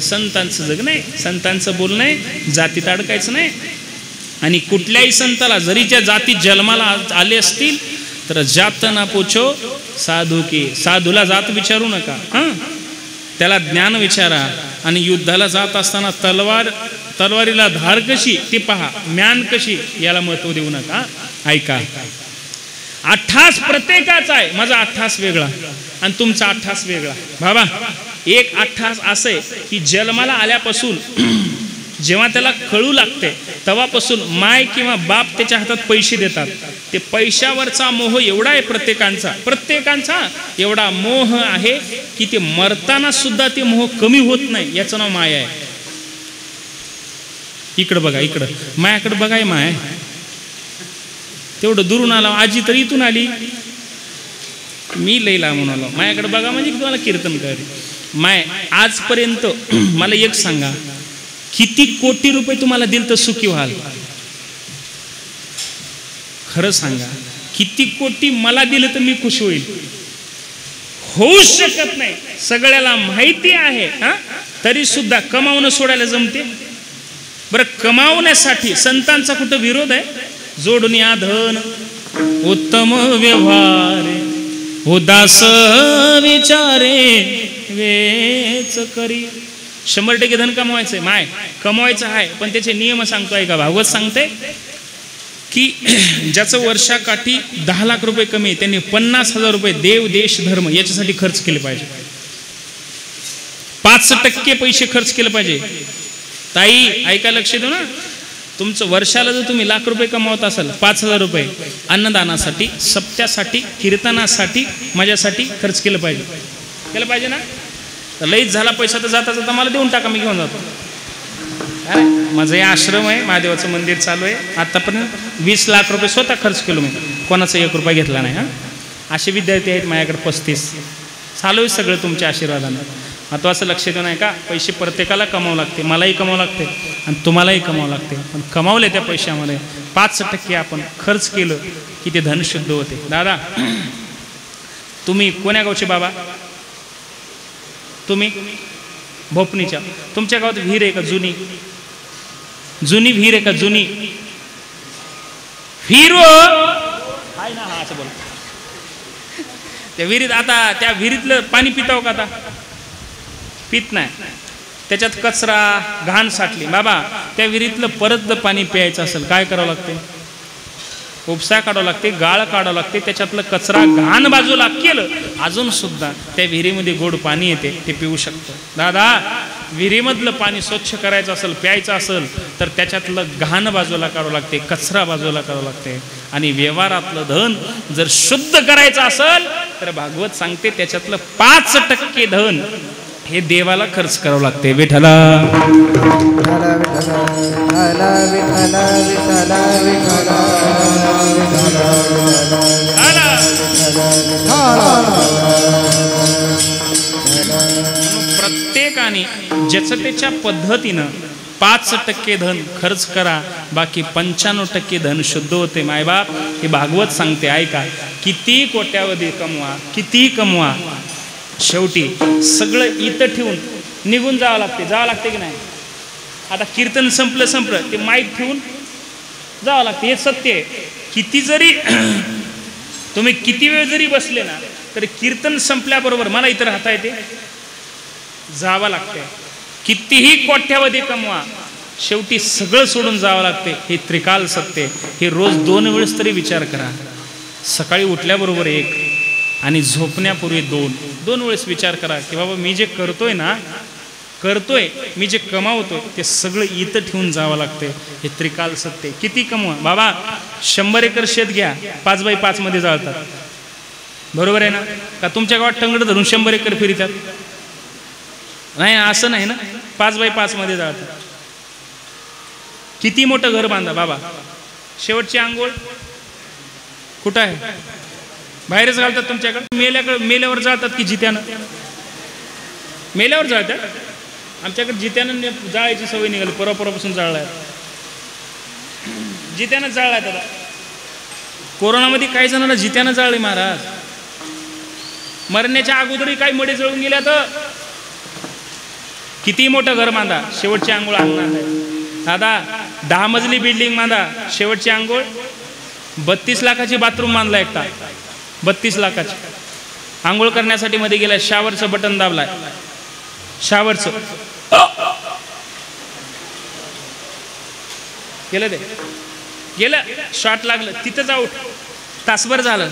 संतांचं जग नाही, संतांचं बोलणं आहे, जातीत अडकायचं नाही. आणि कुठल्याही संताला जरी त्या जातीत जन्माला आले असतील तर जात ना पूछो साधू की. साधूला जात विचारू नका, त्याला ज्ञान विचारा. आणि युद्धाला जात असताना तलवारीला धार कशी ते पहा, म्यान कशी याला महत्व देऊ नका. ऐका 88 प्रत्येकाचा आहे. माझा 88 वेगळा आणि तुमचा 88 वेगळा. बाबा एक 88 असं आहे की जन्माला आल्यापासून जेव्हा त्याला कळू लागते तेव्हापासून माय किंवा बाप त्याच्या हातात पैसे देतात. ते पैशावरचा मोह एवढा आहे प्रत्येकांचा एवढा मोह आहे की ते मरताना सुद्धा ते मोह कमी होत नाही. याचं नाव माया आहे. इकडं बघा, इकडं मायाकडे बघाय माय. तेवढं दुरून आला. आजी तर इथून आली, मी लईला म्हणून आलो. मायाकडे बघा म्हणजे तुम्हाला कीर्तन कर. माय आजपर्यंत मला एक सांगा, किती कोटी रुपये तुम्हाला दिल तर सुखी व्हाल? खरं सांगा. किती कोटी मला दिलं तर मी खुश होईल? होऊ शकत नाही. सगळ्याला माहिती आहे तरी सुद्धा कमावणं सोडायला जमते? बरं कमावण्यासाठी संतांचा कुठं विरोध आहे? जोडून या धन उत्तम व्यवहार उदास विचारे वेच करी. 100% धन कमवायचंय माय, कमवायचं आहे. पण त्याचे नियम सांगतोय का? भागवत सांगते की ज्याचं वर्षाकाठी 10 लाख रुपये कमी, त्यांनी 50,000 रुपये देव देश धर्म याच्यासाठी खर्च केले पाहिजे. 5% पैसे खर्च केले पाहिजे. ताई ऐका लक्ष देऊ ना. तुमचं वर्षाला जर तुम्ही लाख रुपये कमावत असाल, 5,000 रुपये अन्नदानासाठी, सप्त्यासाठी, कीर्तनासाठी, माझ्यासाठी खर्च केलं पाहिजे ना. तर लईच झाला पैसा तर जाता जाता मला देऊन टाका, मी घेऊन जातो. अरे माझं हे आश्रम आहे, महादेवाचं मंदिर चालू आहे. आतापर्यंत 20 लाख रुपये स्वतः खर्च केलो मी, कोणाचा 1 रुपया घेतला नाही. असे विद्यार्थी आहेत माझ्याकडे 35. चालू आहे सगळं तुमच्या आशीर्वादानं. आता असं लक्ष देऊ नाही का, पैसे प्रत्येकाला कमावं लागते, मलाही कमावं लागते आणि तुम्हालाही कमावं लागते. पण कमावले त्या पैशामध्ये 5% आपण खर्च केलं की ते धन शुद्ध होते. दादा तुम्ही कोण्या गावचे बाबा? तुम्ही भोपणीच्या. तुमच्या गावात विहीर आहे का? जुनी विहीर आहे का? जुनी विहीर आहे ना. हा असं बोल. त्या विहिरीत, आता त्या विहिरीतलं पाणी पिताव का? आता पित नाही. त्याच्यात कचरा घाण साठली. बाबा त्या विहिरीतलं परत पाणी प्यायचं असेल काय करावं लागते? उपसा काढावं लागते, गाळ काढावं लागते. त्याच्यातलं कचरा घाण बाजूला केलं अजून सुद्धा त्या विहिरीमध्ये गोड पाणी येते, ते पिऊ शकतो. दादा विहिरीमधलं पाणी स्वच्छ करायचं असेल, प्यायचं असेल तर त्याच्यातलं घाण बाजूला काढावं लागते, कचरा बाजूला काढावं लागते. आणि व्यवहारातलं धन जर शुद्ध करायचं असेल तर भागवत सांगते त्याच्यातलं 5% धन हे देवाला खर्च करावं लागते. विठ्ठला प्रत्येक प्रत्येकाने ज्याचं त्याच्या पद्धतीनं 5% धन खर्च करा, बाकी 95% धन शुद्ध होते. मायबाप, हे भागवत सांगते, ऐका. किती कोट्यावधी कमवा, किती कमवा, शेवटी सगळं इथं ठेवून निघून जावं लागते की नाही. आता कीर्तन संपलं ते माईक ठेवून जावं लागते, हे सत्य आहे. किती जरी तुम्ही किती वेळ जरी बसले ना, तरी कीर्तन संपल्याबरोबर मला इथं राहता येते, जावं लागते. कितीही कोट्यावधी कमवा, शेवटी सगळं सोडून जावं लागते. हे त्रिकाल सत्य. हे रोज 2 वेळेस तरी विचार करा. सकाळी उठल्याबरोबर 1 आणि झोपण्यापूर्वी 2 वेळेस विचार करा की बाबा मी जे करतोय, मी जे कमावतोय ते सगळं इथं ठेवून जावं लागते. हे त्रिकाल सत्य. किती कमवा बाबा, 100 एकर शेत घ्या, 5x5 मध्ये जाळतात, बरोबर आहे ना. का तुमच्या गावात टंगड धरून 100 एकर फिरतात? नाही, असं नाही ना. 5x5 मध्ये जाळतात. किती मोठं घर बांधा बाबा, शेवटची आंघोळ कुठं आहे? बाहेरच घालतात तुमच्याकडे. मेल्यावर जाळतात की जित्यानं? मेल्यावर जाळतात. आमच्याकडे जित्यानं जाळायची सवय निघाली, परवापासून जाळलाय, जित्यानं जाळलाय. दादा कोरोनामध्ये काही जणांना जित्यानं जाळले महाराज. मरण्याच्या अगोदरही काही मडे जळून गेल्या. तर किती मोठं घर बांधा, शेवटची आंघोळ अंगणात आहे. दादा 10 मजली बिल्डिंग बांधा, शेवटची आंघोळ 32 लाखाची बाथरूम बांधला एकटा, 32 लाखाची. आंघोळ करण्यासाठी मध्ये गेला, शावरचं बटन दाबलाय, शावरचं गेलं शॉट लागलं, तिथंच आऊट. तासभर झालं,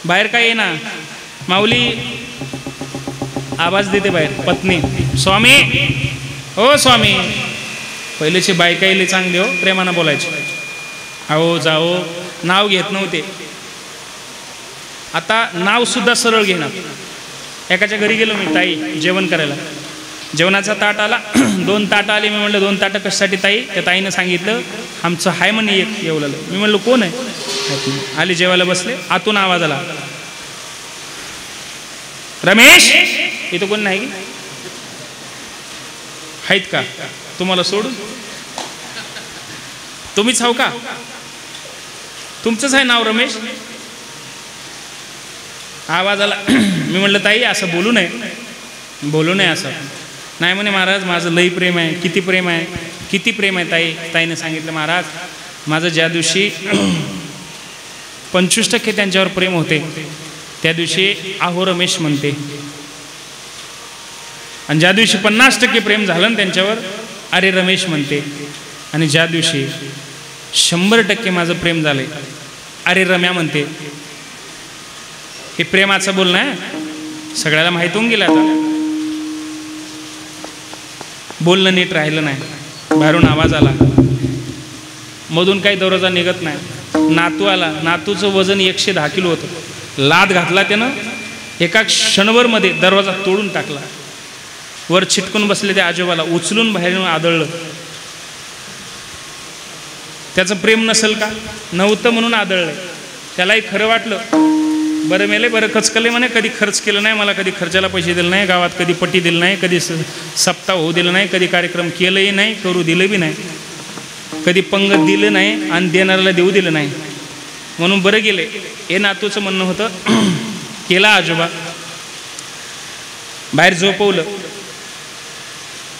बाहेर काय येईना. माऊली आवाज देते बाहेर, पत्नी, स्वामी, हो स्वामी. पहिलेची बायका येईल चांगली, हो प्रेमानं बोलायची, अहो जाओ, नाव घेत नव्हते. आता नाव सुद्धा सरळ घेणार. एकाच्या घरी गेलो मी, ताई जेवण करायला. जेवणाचा ताट आला, 2 ताटं आली. मी म्हणलं 2 ताटं कशासाठी ताई? त्या ताईनं सांगितलं आमचं हाय म्हणे एक येवलं. मी म्हणलं कोण आहे? आली, जेवायला बसले. आतून आवाज आला, रमेश. इथं कोण नाही की आहेत का तुम्हाला सोडून? तुम्हीच हाव का? तुमचंच आहे नाव रमेश? आवाज आला. मी म्हणलं ताई असं बोलू नये असं. नाही म्हणे महाराज माझं लई प्रेम आहे. किती प्रेम आहे? किती प्रेम आहे ताई? ताईने सांगितलं महाराज माझं ज्या दिवशी 25% त्यांच्यावर प्रेम होते, त्या दिवशी आहो रमेश म्हणते. आणि ज्या दिवशी 50% प्रेम झालं त्यांच्यावर, अरे रमेश म्हणते. आणि ज्या दिवशी 100% माझं प्रेम झालंय, अरे रम्या म्हणते. हे प्रेमाचं बोलणं आहे, सगळ्याला माहीत होऊन गेलं. आता बोलणं नीट राहिलं नाही. बाहेरून आवाज आला, मधून काही दरवाजा निघत नाही. नातू आला. नातूचं वजन 110 किलो होतं. लाद घातला त्यानं, एका क्षणभर मध्ये दरवाजा तोडून टाकला. वर चिटकून बसले त्या आजोबाला उचलून बाहेरून आदळलं. त्याचं प्रेम नसेल का? नव्हतं म्हणून आदळलं. त्यालाही खरं वाटलं, बरं मेले, बरं खचकले म्हणे. कधी खर्च केलं नाही, मला कधी खर्चाला पैसे दिले नाही, गावात कधी पट्टी दिली नाही, कधी सप्ताह होऊ दिलं नाही, कधी कार्यक्रम केलंही नाही, करू दिलं बी नाही, कधी पंगत दिलं नाही आणि देणाऱ्याला देऊ दिलं नाही, म्हणून बरं गेले. हे नातूचं म्हणणं होतं. केला आजोबा. बाहेर झोपवलं.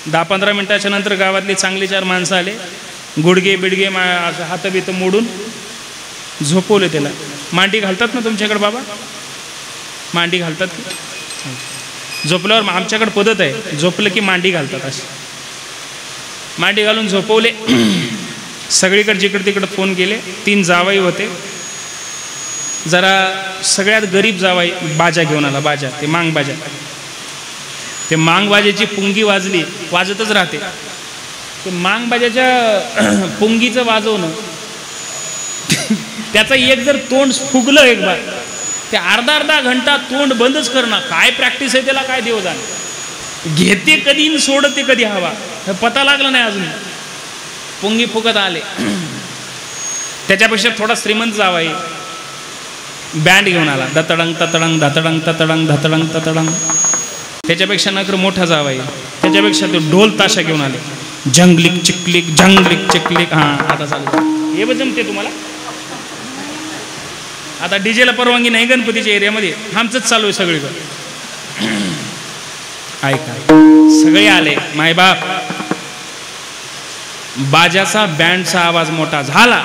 10-15 मिनिटाच्या नंतर गावातली चांगली 4 माणसं आले. गुडगे बिडगे हात बीत मोडून झोपवले त्याला. मांडी घालतात ना तुमच्याकडे बाबा? मांडी घालतात की? झोपल्यावर आमच्याकडे पद्धत आहे, झोपलं की मांडी घालतात. अशी मांडी घालून झोपवले. सगळीकडे जिकडे तिकडे फोन केले. 3 जावाई होते. जरा सगळ्यात गरीब जावाई बाजा घेऊन आला. बाजा, ते मांग बाजा. ते मांग बाजाची पुंगी वाजली, वाजतच राहते. ते मांग बाजाच्या पुंगीचं वाजवणं, त्याचं एक जर तोंड फुगलं एक बार, ते अर्धा घंटा तोंड बंदच करणं. काय प्रॅक्टिस आहे त्याला, काय देव जाणे. घेते कधी सोडते कधी हवा, पता लागला नाही अजून. पुंगी फुगत आले. त्याच्यापेक्षा थोडा श्रीमंत जावाई बँड घेऊन आला. दतडंग ततडंग धतडंग ततडंग धतडंग ततडंग. त्याच्यापेक्षा नकर मोठा जावाई, त्याच्यापेक्षा ते ढोल ताशा घेऊन आले, जंगलिक चिकलिक जंगलिक चिकलिक. हा आता चालू हे जमते तुम्हाला. आता डीजेला परवानगी नाही गणपतीच्या एरियामध्ये, आमचंच चालू आहे सगळीकडे. ऐका, सगळे आले मायबाप. बाजाचा बँडचा आवाज मोठा झाला,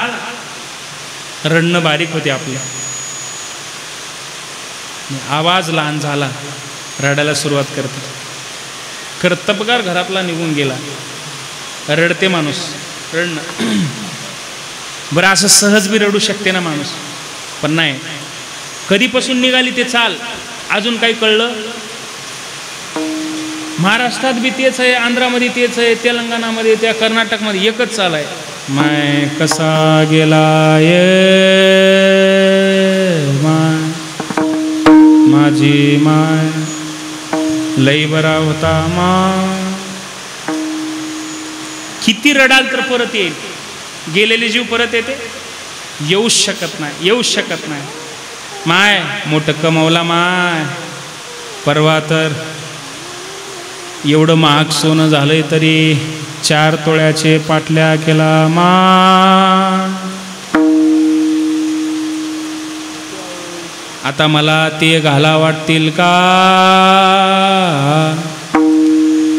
रडणं बारीक होते आपलं. आवाज लहान झाला, रडायला सुरुवात करते. कर्तबगार घरातला निघून गेला. रडते माणूस, रडणं. बरं असं सहज बी रडू शकते ना माणूस, पण नाही. कधीपासून निघाली ते चाल अजून काही कळलं. महाराष्ट्रात बी तेच आहे, आंध्रामध्ये तेच आहे, तेलंगणामध्ये, त्या कर्नाटकमध्ये एकच चाल आहे. माय कसा गेला ये माय, माझी माय लई बरा होता माय. किती रडाल तर परत येईल. गेलेले जीव परत येते? येऊच शकत नाही, येऊच शकत नाही. माय मोठं कमवला माय. परवा तर एवढं महाग सोनं झालंय तरी 4 तोळ्याचे पाटल्या केला माय. आता मला ते घाला वाटतील का?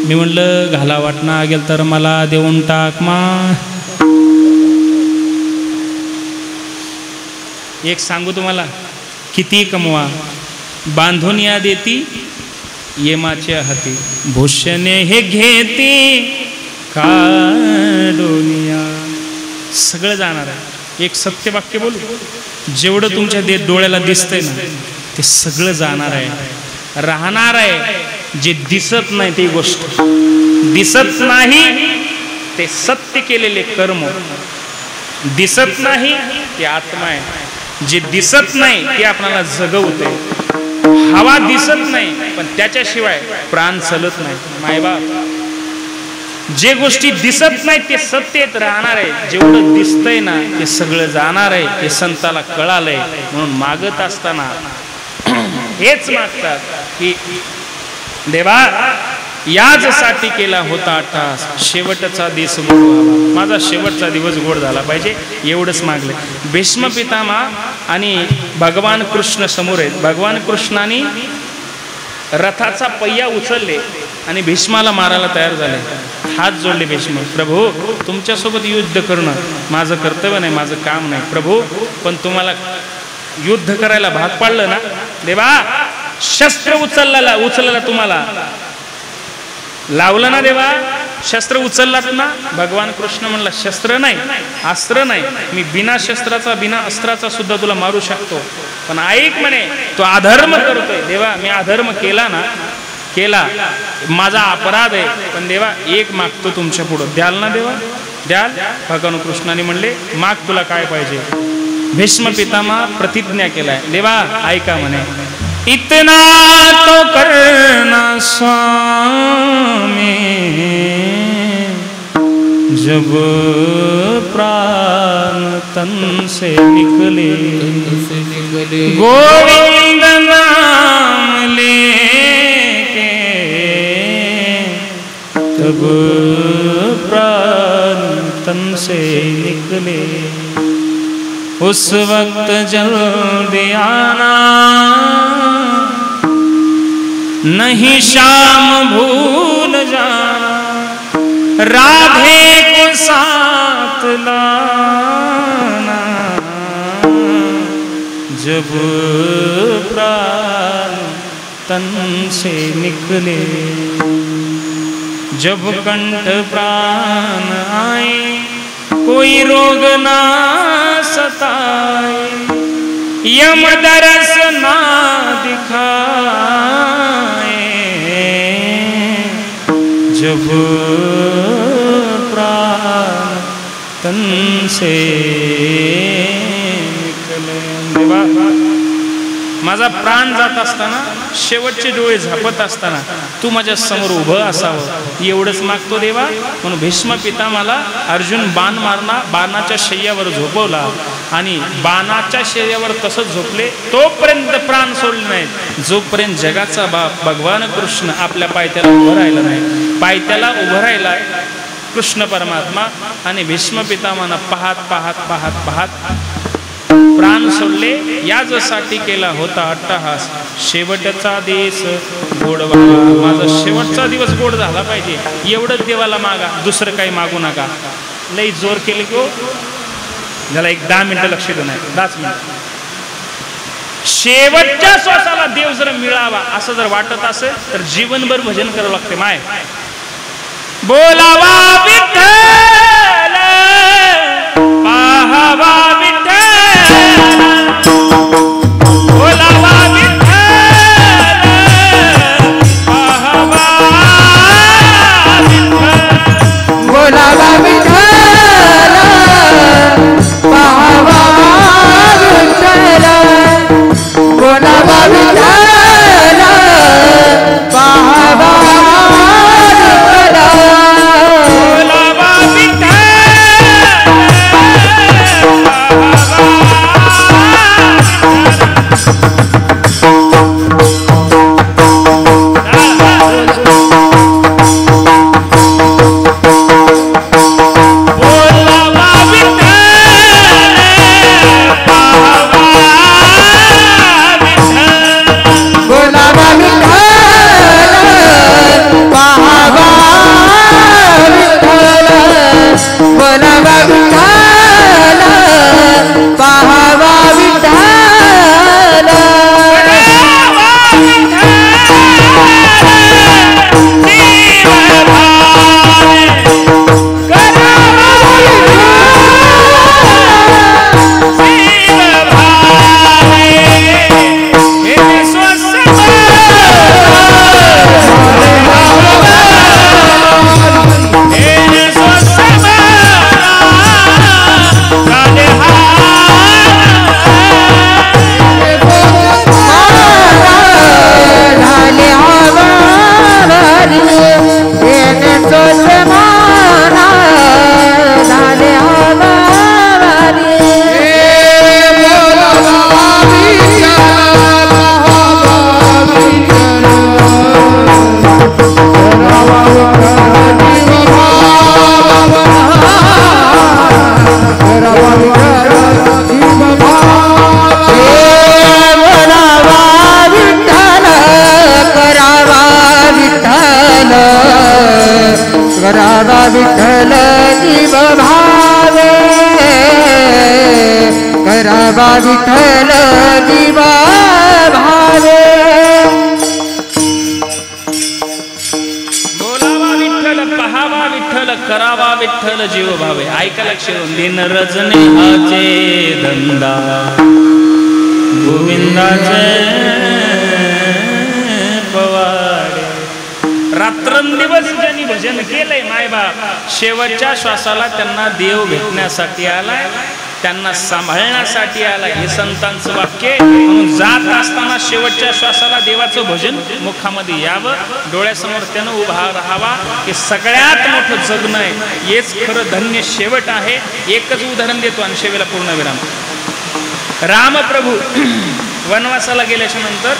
मी म्हणलं घाला वाटणं गेल तर मला देऊन टाक माय. एक सांगू तुम्हाला, किती कमवा बांधून या देती येमाच्या हाती, भूषणे हे घेते काढोनिया. सगळं जाणार आहे. एक सत्य वाक्य बोलू, जेवढं तुमच्या डोळ्याला दिसतंय ना ते सगळं जाणार आहे. राहणार आहे जे दिसत नाही ती गोष्ट. दिसत नाही ते सत्य केलेले कर्म, दिसत नाही ते आत्मा आहे. जे दिसत नाही ते आपल्याला जगवते. हवा दिसत नाही पण त्याच्याशिवाय प्राण चलत नाही. मायबाप, जे गोष्टी दिसत नाही ते सत्येत राहणार आहे. जेवढं दिसतंय ना ते सगळं जाणार आहे. हे संताला कळालंय. म्हणून मागत असताना हेच मागतात की देवा याचसाठी केला होता अट्टास, शेवटचा दिवस गोड व्हावा. माझा शेवटचा दिवस गोड झाला पाहिजे, एवढंच मागले. भीष्म पितामह आणि भगवान कृष्ण समोर आहेत. भगवान कृष्णाने रथाचा पहिया उचलले आणि भीष्माला मारायला तयार झाले. हात जोडले भीष्म, प्रभू तुमच्यासोबत युद्ध करणं माझं कर्तव्य नाही, माझं काम नाही प्रभू, पण तुम्हाला युद्ध करायला भाग पाडलं ना देवा. शस्त्र उचलला तुम्हाला लावलं ना देवा, शस्त्र उचललात ना. भगवान कृष्ण म्हणला शस्त्र नाही, अस्त्र नाही, मी बिना शस्त्राचा बिना अस्त्राचा सुद्धा तुला मारू शकतो, पण ऐक म्हणे तो अधर्म करतोय. देवा मी अधर्म केला ना, केला, माझा अपराध आहे, पण देवा एक मागतो तुमच्या पुढं, द्याल ना देवा, द्याल. भगवान कृष्णाने म्हणले माग, तुला काय पाहिजे. भीष्म पितामह प्रतिज्ञा केलाय. देवा ऐका म्हणे, इतना तो करना स्वामी, जब प्राण तन से निकले, गोविंद नाम लेके तब प्राण तन से निकले. उस वक्त जल्दी आना, नहीं शाम भूल जाना, राधे को साथ लाना, जब प्राण तन से निकले. जब कंठ प्राण आए, कोई रोग ना सताए, यम दरस ना दिखाए, जब प्राण तन से निकले. देवा माझा प्राण जात असताना शेवटचे डोळे झापत असताना तू माझ्या समोर उभं असावं एवढंच मागतो देवा. म्हणून भीष्म पितामहाला अर्जुन बाणाच्या शय्यावर झोपवला आणि बाणाच्या शय्यावर तसंच झोपले. तोपर्यंत प्राण सोडले नाहीत जोपर्यंत जगाचा बाप भगवान कृष्ण आपल्या पायथ्याला उभं राहिला नाही. पायथ्याला उभं राहिलाय कृष्ण परमात्मा आणि भीष्म पितामहांना पाहत पाहत पाहत पाहत प्राण सोडले. यासाठी केला होता अट्टहास शेवटचा दिवस गोड व्हावा. माझा शेवटचा दिवस गोड झाला पाहिजे एवढंच देवाला मागा, दुसरं काही मागू नका. लई जोर केले की हो त्याला 10 मिनिटं लक्ष देऊ नये. 10 मिनिटं शेवटच्या श्वासाला देव जर मिळावा असं जर वाटत असेल तर जीवनभर भजन करावं लागते. माय बोलावा विठ्ठल पाहावा विठ्ठल बोलावा विठ्ठल पाहावा विठ्ठल बोलावा विठ्ठल पाहावा विठ्ठल बोलावा विठ्ठल पाहावा विठ्ठल जीव भावे करावा विठ्ठल जीव भावे बोलावा विठ्ठल पहावा विठ्ठल करावा विठ्ठल जीव भावे. ऐका लक्ष दिन रजने हाचे धंदा गोविंदाचे पवाडे. रात्रंदिवस ज्यांनी भजन केलंय मायबाप शेवटच्या श्वासाला त्यांना देव भेटण्यासाठी आलाय, त्यांना सांभाळण्यासाठी आलाय. हे संतांचं वाक्य. म्हणून जात असताना शेवटच्या श्वासाला देवाचं भजन मुखामध्ये यावं, डोळ्यासमोर त्यानं उभा राहावा. हे सगळ्यात मोठं जगणं आहे. हेच खरं धन्य शेवट आहे. एकच उदाहरण देतो आणि शेवेला पूर्णविराम. रामप्रभू वनवासाला गेल्याच्या नंतर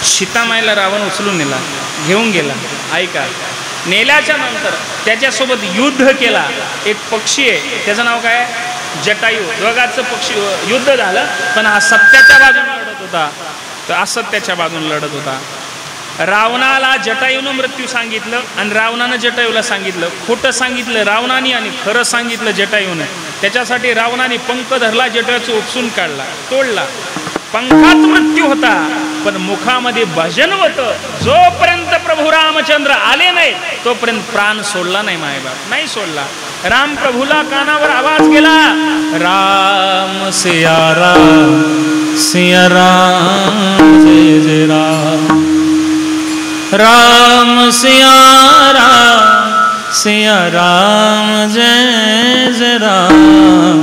सीतामाईला रावण उचलून नेला, घेऊन गेला. ऐका, नेल्याच्या नंतर त्याच्यासोबत युद्ध केला. एक पक्षी आहे त्याचं नाव काय, जटायू. दोघांचं पक्षी युद्ध झालं, पण हा सत्याच्या बाजूने लढत होता, तर असत्याच्या बाजूने लढत होता. रावणाला जटायूनं मृत्यू सांगितलं आणि रावणानं जटायूला सांगितलं. खोटं सांगितलं रावणाने आणि खरं सांगितलं जटायूनं. त्याच्यासाठी रावणाने पंख धरला, जटायूचं उपसून काढला, तोडला. पंखात मृत्यू होता पण मुखामध्ये भजन होतं. जोपर्यंत प्रभू रामचंद्र आले नाही तोपर्यंत प्राण सोडला नाही मायबाप, नाही सोडला. राम प्रभूला कानावर आवाज गेला, राम सिया राम सिया राम जय जय राम, राम सिया राम जय जय राम,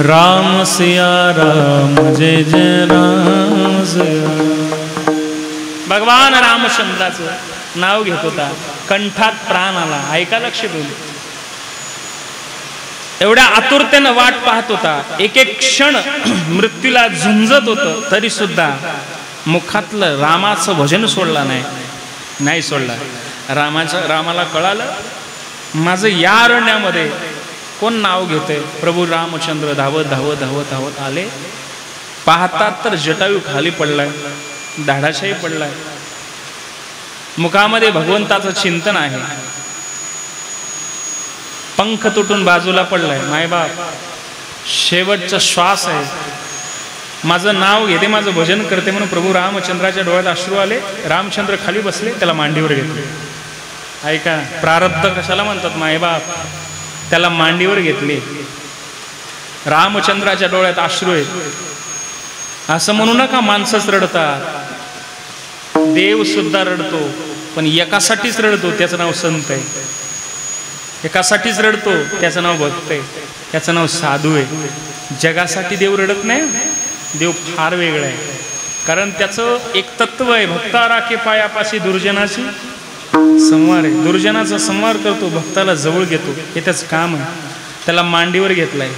राम सिया राम जय जय राम सिया. भगवान रामचंद्राचं नाव घेत होता, कंठात प्राण आला. ऐका लक्ष देऊन, एवढ्या आतुरतेनं वाट पाहत होता, एक एक क्षण मृत्यूला झुंजत होतं, तरी सुद्धा मुखातलं रामाचं भजन सोडला नाही सोडला. रामाला कळालं माझं या अरण्यामध्ये कोण नाव घेतोय. प्रभू रामचंद्र धावत धावत धावत धावत आले. पाहतात तर जटायू खाली पडलाय, दाढाशाही पडलाय, मुखामध्ये भगवंताचं चिंतन आहे. पंख तुटून बाजूला पडलाय. मायबाप, शेवटचा श्वास आहे, माझं नाव घेते, माझं भजन करते म्हणून प्रभू रामचंद्राच्या डोळ्यात अश्रू आले. रामचंद्र खाली बसले, त्याला मांडीवर घेतले. ऐका, प्रारब्ध कशाला म्हणतात मायबाप. त्याला मांडीवर घेतले. रामचंद्राच्या डोळ्यात अश्रू आहेत असं म्हणू नका. माणसंच रडतात, देव सुद्धा रडतो, पण एकासाठीच रडतो, त्याचं नाव संत आहे. एकासाठीच रडतो, त्याचं नाव भक्त आहे, त्याचं नाव साधू आहे. जगासाठी देव रडत नाही. देव फार वेगळा आहे, कारण त्याचं एक तत्व आहे, भक्ता राखे पायापाशी दुर्जनाची संवार आहे. दुर्जनाचा संवार करतो, भक्ताला जवळ घेतो, हे त्याचं काम आहे. त्याला मांडीवर घेतलाय.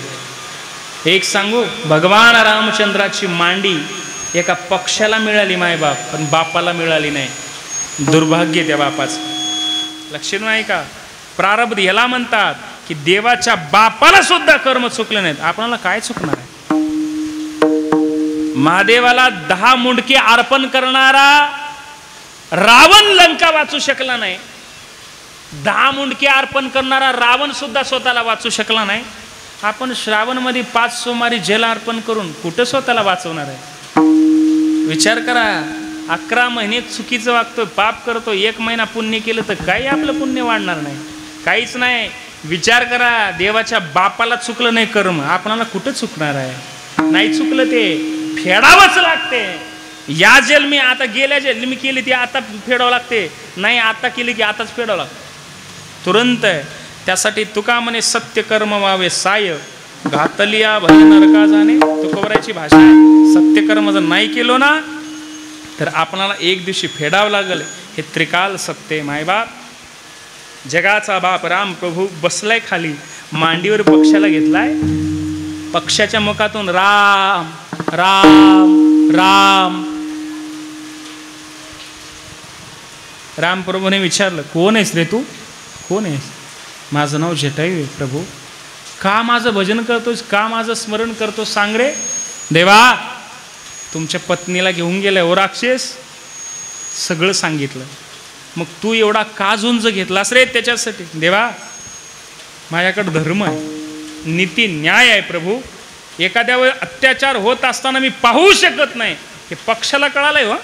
एक सांगू, भगवान रामचंद्राची मांडी एका पक्षाला मिळाली मायबाप, पण बापाला मिळाली नाही. दुर्भाग्य त्या बापाचं. लक्ष नाही का. प्रारब्ध याला म्हणतात की देवाच्या बापाला सुद्धा कर्म चुकले नाहीत, आपल्याला काय चुकणार आहे. महादेवाला 10 मुंडके अर्पण करणारा रावण लंका वाचू शकला नाही. 10 मुंडके अर्पण करणारा रावण सुद्धा स्वतःला वाचू शकला नाही. आपण श्रावणमध्ये 5 सोमवारी जल अर्पण करून कुठं स्वतःला वाचवणार आहे. विचार करा. 11 महिने चुकीचं वागतोय, पाप करतो, 1 महिना पुण्य केलं तर काही आपलं पुण्य वाढणार नाही, काहीच नाही. विचार करा, देवाच्या बापाला चुकलं नाही कर्म, आपणाला कुठं चुकणार आहे. नाही चुकलं ते फेडावंच लागते. या जन्मी, आता गेल्या जन्मी केली ती आता फेडावं लागते, नाही आता केली की आताच फेडावं लागतं, तुरंत आहे. त्यासाठी तुका म्हणे सत्य कर्म व्हावे साय, घातलिया भय नरका जाणे. तुकोबराची भाषा आहे. सत्य कर्म जर नाही केलो ना तर आपणाला एक दिवशी फेडावं लागेल. हे त्रिकाल सत्य. मायबाप, जगाचा बाप राम प्रभू बसलाय खाली, मांडीवर पक्षाला घेतलाय. पक्षाच्या मुखातून राम राम राम. राम प्रभूने विचारलं, कोण आहेस रे तू, कोण आहेस. माझं नाव जटायू आहे प्रभू. का माझं भजन करतोस, का माझं स्मरण करतो, सांग रे. देवा, तुमच्या पत्नीला घेऊन गेलाय ओ राक्षस. सगळं सांगितलं. मग तू एवढा का झुंज घेतलास रे त्याच्यासाठी. देवा, माझ्याकडे धर्म आहे, नीती न्याय आहे प्रभू. एखाद्यावर अत्याचार होत असताना मी पाहू शकत नाही, हे पक्षाला कळालंय हो.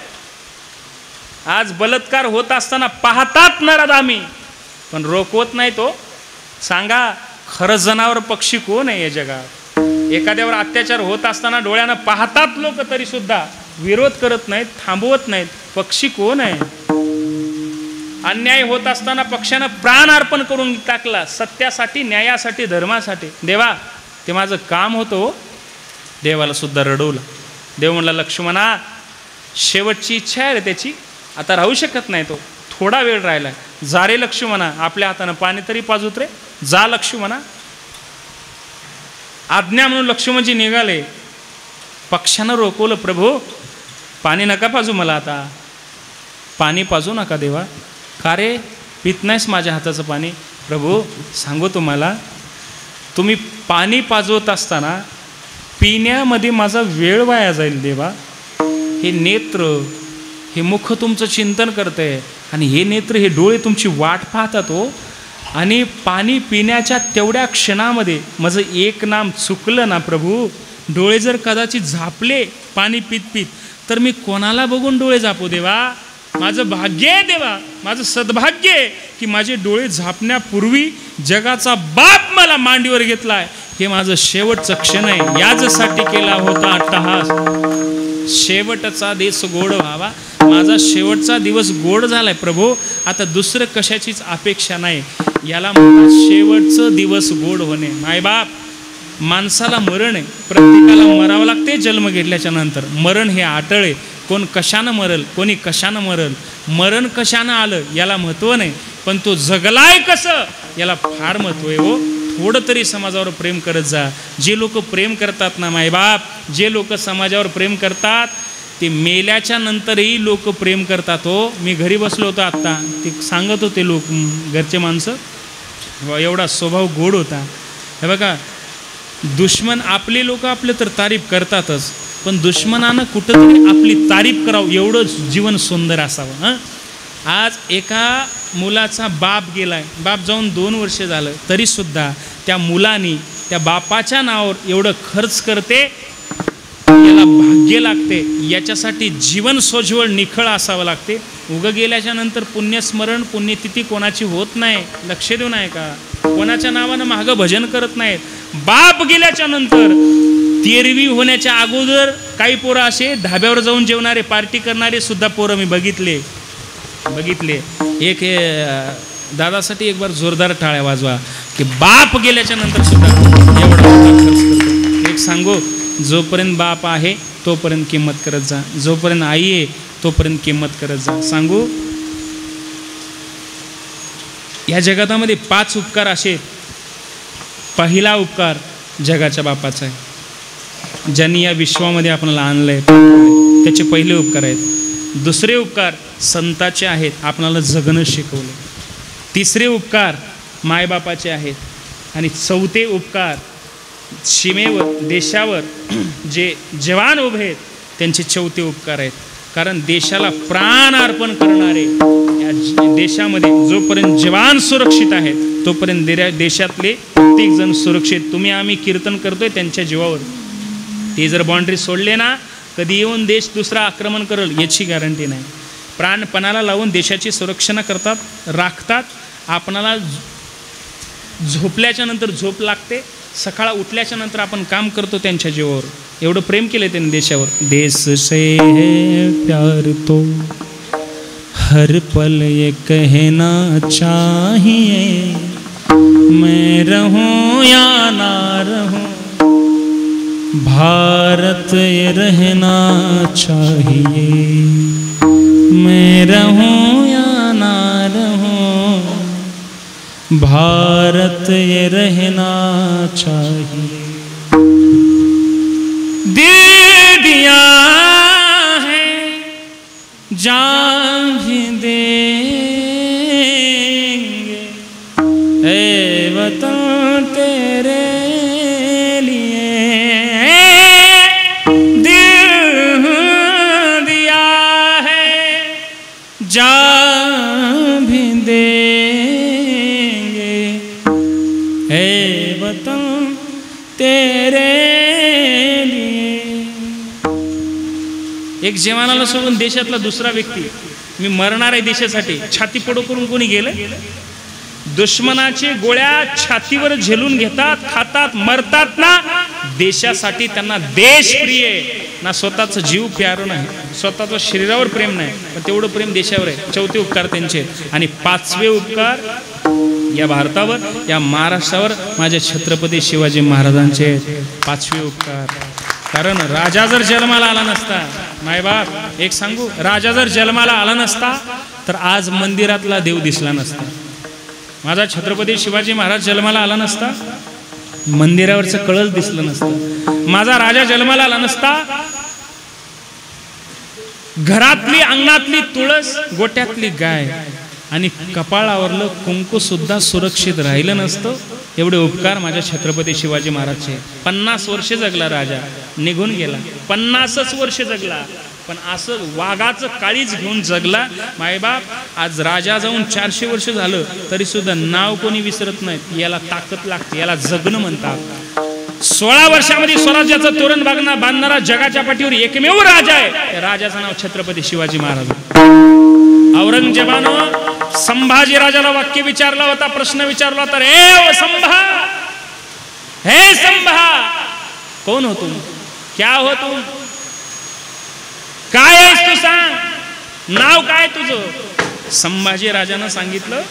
आज बलात्कार होत असताना पाहतात नारद आम्ही, पण रोखवत नाही तो. सांगा, खरं जनावर पक्षी कोण आहे या जगात. एखाद्यावर अत्याचार होत असताना डोळ्यानं पाहतात लोक, तरी सुद्धा विरोध करत नाहीत, थांबवत नाहीत. पक्षी कोण आहे. अन्याय होत असताना पक्षानं प्राण अर्पण करून टाकला, सत्यासाठी, न्यायासाठी, धर्मासाठी. देवा, ते माझं काम होतं. देवाला सुद्धा रडवलं. देव म्हणला, लक्ष्मणा, शेवटची इच्छा आहे रे त्याची, आता राहू शकत नाही तो, थोडा वेळ राहिला. जा रे लक्ष्मणा, आपल्या हातानं पाणी तरी पाजूत रे, जा लक्ष्मणा. आज्ञा म्हणून लक्ष्मणजी निघाले. पक्षानं रोखवलं, प्रभू पाणी नका पाजू मला, आता पाणी पाजू नका देवा. का रे, पित नाहीस माझ्या हाताचं पाणी. प्रभू सांगू तुम्हाला, तुम्ही पाणी पाजवत असताना पिण्यामध्ये माझा वेळ वाया जाईल देवा. हे नेत्र, हे मुख तुमचं चिंतन करतंय, आणि हे नेत्र, हे डोळे तुमची वाट पाहतात हो. आणि पाणी पिण्याच्या तेवढ्या क्षणामध्ये माझं एक नाम चुकलं ना प्रभू, डोळे जर कदाचित झापले पाणी पित पित, तर मी कोणाला बघून डोळे झापू देवा. माझं भाग्य आहे देवा, माझं सद्भाग्य आहे की माझे डोळे झापण्यापूर्वी जगाचा बाप मला मांडीवर घेतलाय. हे माझं शेवटचं क्षण आहे. याच्यासाठी केला होता अट्टहास. शेवटचा दिवस गोड व्हावा. माझा शेवटचा दिवस गोड झालाय प्रभू, आता दुसरं कशाचीच अपेक्षा नाही. याला म्हणतात शेवटचं दिवस गोड होणे. मायबाप, माणसाला मरण आहे, प्रत्येकाला मरावं लागते जन्म घेतल्याच्या नंतर. मरण हे अटळ आहे, कोण कशानं मरल, कोणी कशानं मरल, मरण कशानं आलं याला महत्त्व नाही, पण तो जगलाय कसं याला फार महत्त्व आहे. हो, थोडं तरी समाजावर प्रेम करत जा. जे लोक प्रेम करतात ना मायबाप, जे लोक समाजावर प्रेम करतात ते मेल्याच्या नंतरही लोक प्रेम करतात. हो, मी घरी बसलो होतो आत्ता, ते सांगत होते लोक, घरचे माणसं, एवढा स्वभाव गोड होता. हे बघा, दुश्मन, आपले लोक आपले तर तारीफ करतातच, पण दुश्मनानं कुठंतरी आपली तारीफ करावं एवढं जीवन सुंदर असावं. हां, आज एका मुलाचा बाप गेलाय, बाप जाऊन 2 वर्ष झालं, तरीसुद्धा त्या मुलानी त्या बापाच्या नावावर एवढं खर्च करते, याला भाग्य लागते. याच्यासाठी जीवन सोज्वळ निखळ असावं लागते. उगं गेल्याच्या नंतर पुण्यस्मरण पुण्यतिथी कोणाची होत नाही. लक्ष देऊ नाही का, कोणाच्या नावानं मागं भजन करत नाहीत. बाप गेल्याच्या नंतर 13वी होण्याच्या अगोदर काही पोरं असे धाब्यावर जाऊन जेवणारे, पार्टी करणारे सुद्धा पोरं मी बघितले. एक दादासाठी एक बार जोरदार टाळ्या वाजवा की बाप गेल्याच्या नंतर सुद्धा एवढा खर्च करतो. एक सांगू, जोपर्यंत बाप आहे तोपर्यंत किंमत करत जा, जोपर्यंत आई आहे तोपर्यंत किंमत करत जा. सांगू, या जगातामध्ये 5 उपकार असे. पहिला उपकार जगाच्या बापाचा आहे, ज्यांनी या विश्वामध्ये आपल्याला आणलंय, त्याचे पहिले उपकार आहेत. दुसरे उपकार संताचे आहेत, आपणाला जगणं शिकवलं. तिसरे उपकार मायबापाचे आहेत. आणि चौथे उपकार सीमेवर, देशावर जे जवान उभे आहेत त्यांचे चौथे उपकार आहेत. कारण देशाला प्राण अर्पण करणारे या देशामध्ये जोपर्यंत जवान सुरक्षित आहेत तोपर्यंत देशातले प्रत्येक जण सुरक्षित. तुम्ही आम्ही कीर्तन करतोय त्यांच्या जीवावर. ते जर बाउंड्री सोडले ना, कधी येऊन देश दुसरा आक्रमण करेल याची गॅरंटी नाही. प्राणपणाला लावून देशाची सुरक्षा करतात, राखतात. आपणाला झोपल्याच्या नंतर झोप लागते, सकाळ उठल्याच्या नंतर आपण काम करतो त्यांच्या जीवावर. एवढं प्रेम केलं त्यांनी देशावर. देश से है प्यार तो हर पल ये कहना चाहिए, मैं रहूं या ना रहूं भारत ये रहना चाहिए, मैं रहूं या ना रहूं भारत ये रहना चाहिए. दे दिया है जान भी देंगे, ऐ वतन तेरे भी देंगे, ऐ वतन तेरे लिए. एक जवानाला सोडून देशातला दुसरा व्यक्ती, मी मरणार आहे देशासाठी, छाती पडो करून कोणी गेलं? दुश्मनाचे गोळ्या छातीवर झेलून घेतात, खातात, मरतात ना देशासाठी. त्यांना देश प्रिय आहे ना, स्वतःचा जीव प्यारो नाही, स्वतःच्या शरीरावर प्रेम नाही, पण तेवढं प्रेम देशावर आहे. चौथे उपकार त्यांचे. आणि 5वे उपकार या भारतावर, या महाराष्ट्रावर माझ्या छत्रपती शिवाजी महाराजांचे 5वे उपकार. कारण राजा जर जन्माला आला नसता, मायबाप एक सांगू, राजा जर जन्माला आला नसता तर आज मंदिरातला देव दिसला नसता. माझा छत्रपती शिवाजी महाराज जन्माला आला नसता, मंदिरावरचं कळस दिसलं नसतं. माझा राजा जन्माला आला नसता, घरातली अंगणातली तुळस, गोट्यातली गाय आणि कपाळावरलं कुंकू सुद्धा सुरक्षित राहिलं नसतं. एवढे उपकार माझ्या छत्रपती शिवाजी महाराजचे. 50 वर्ष जगला राजा, निघून गेला. 50च वर्ष जगला, पण असं वाघाचं काळीज घेऊन जगला. मायबाप आज राजा जाऊन 400 वर्ष झालं तरी सुद्धा नाव कोणी विसरत नाही. याला ताकद लागते, याला जगणं म्हणतात. 16 वर्षामध्ये स्वराज्याचं तोरण बांधणारा जगाच्या पाठीवर एकमेव राजा आहे. त्या राजाचं नाव छत्रपती शिवाजी महाराज. औरंगजेबानं संभाजी राजाला वाक्य विचारला होता, प्रश्न विचारला होता, हे संभा, हे संभा, कौन हो तुम, क्या हो तुम, काय आहेस तू, सांग, नाव काय तुझं? संभाजी राजानं सांगितलं,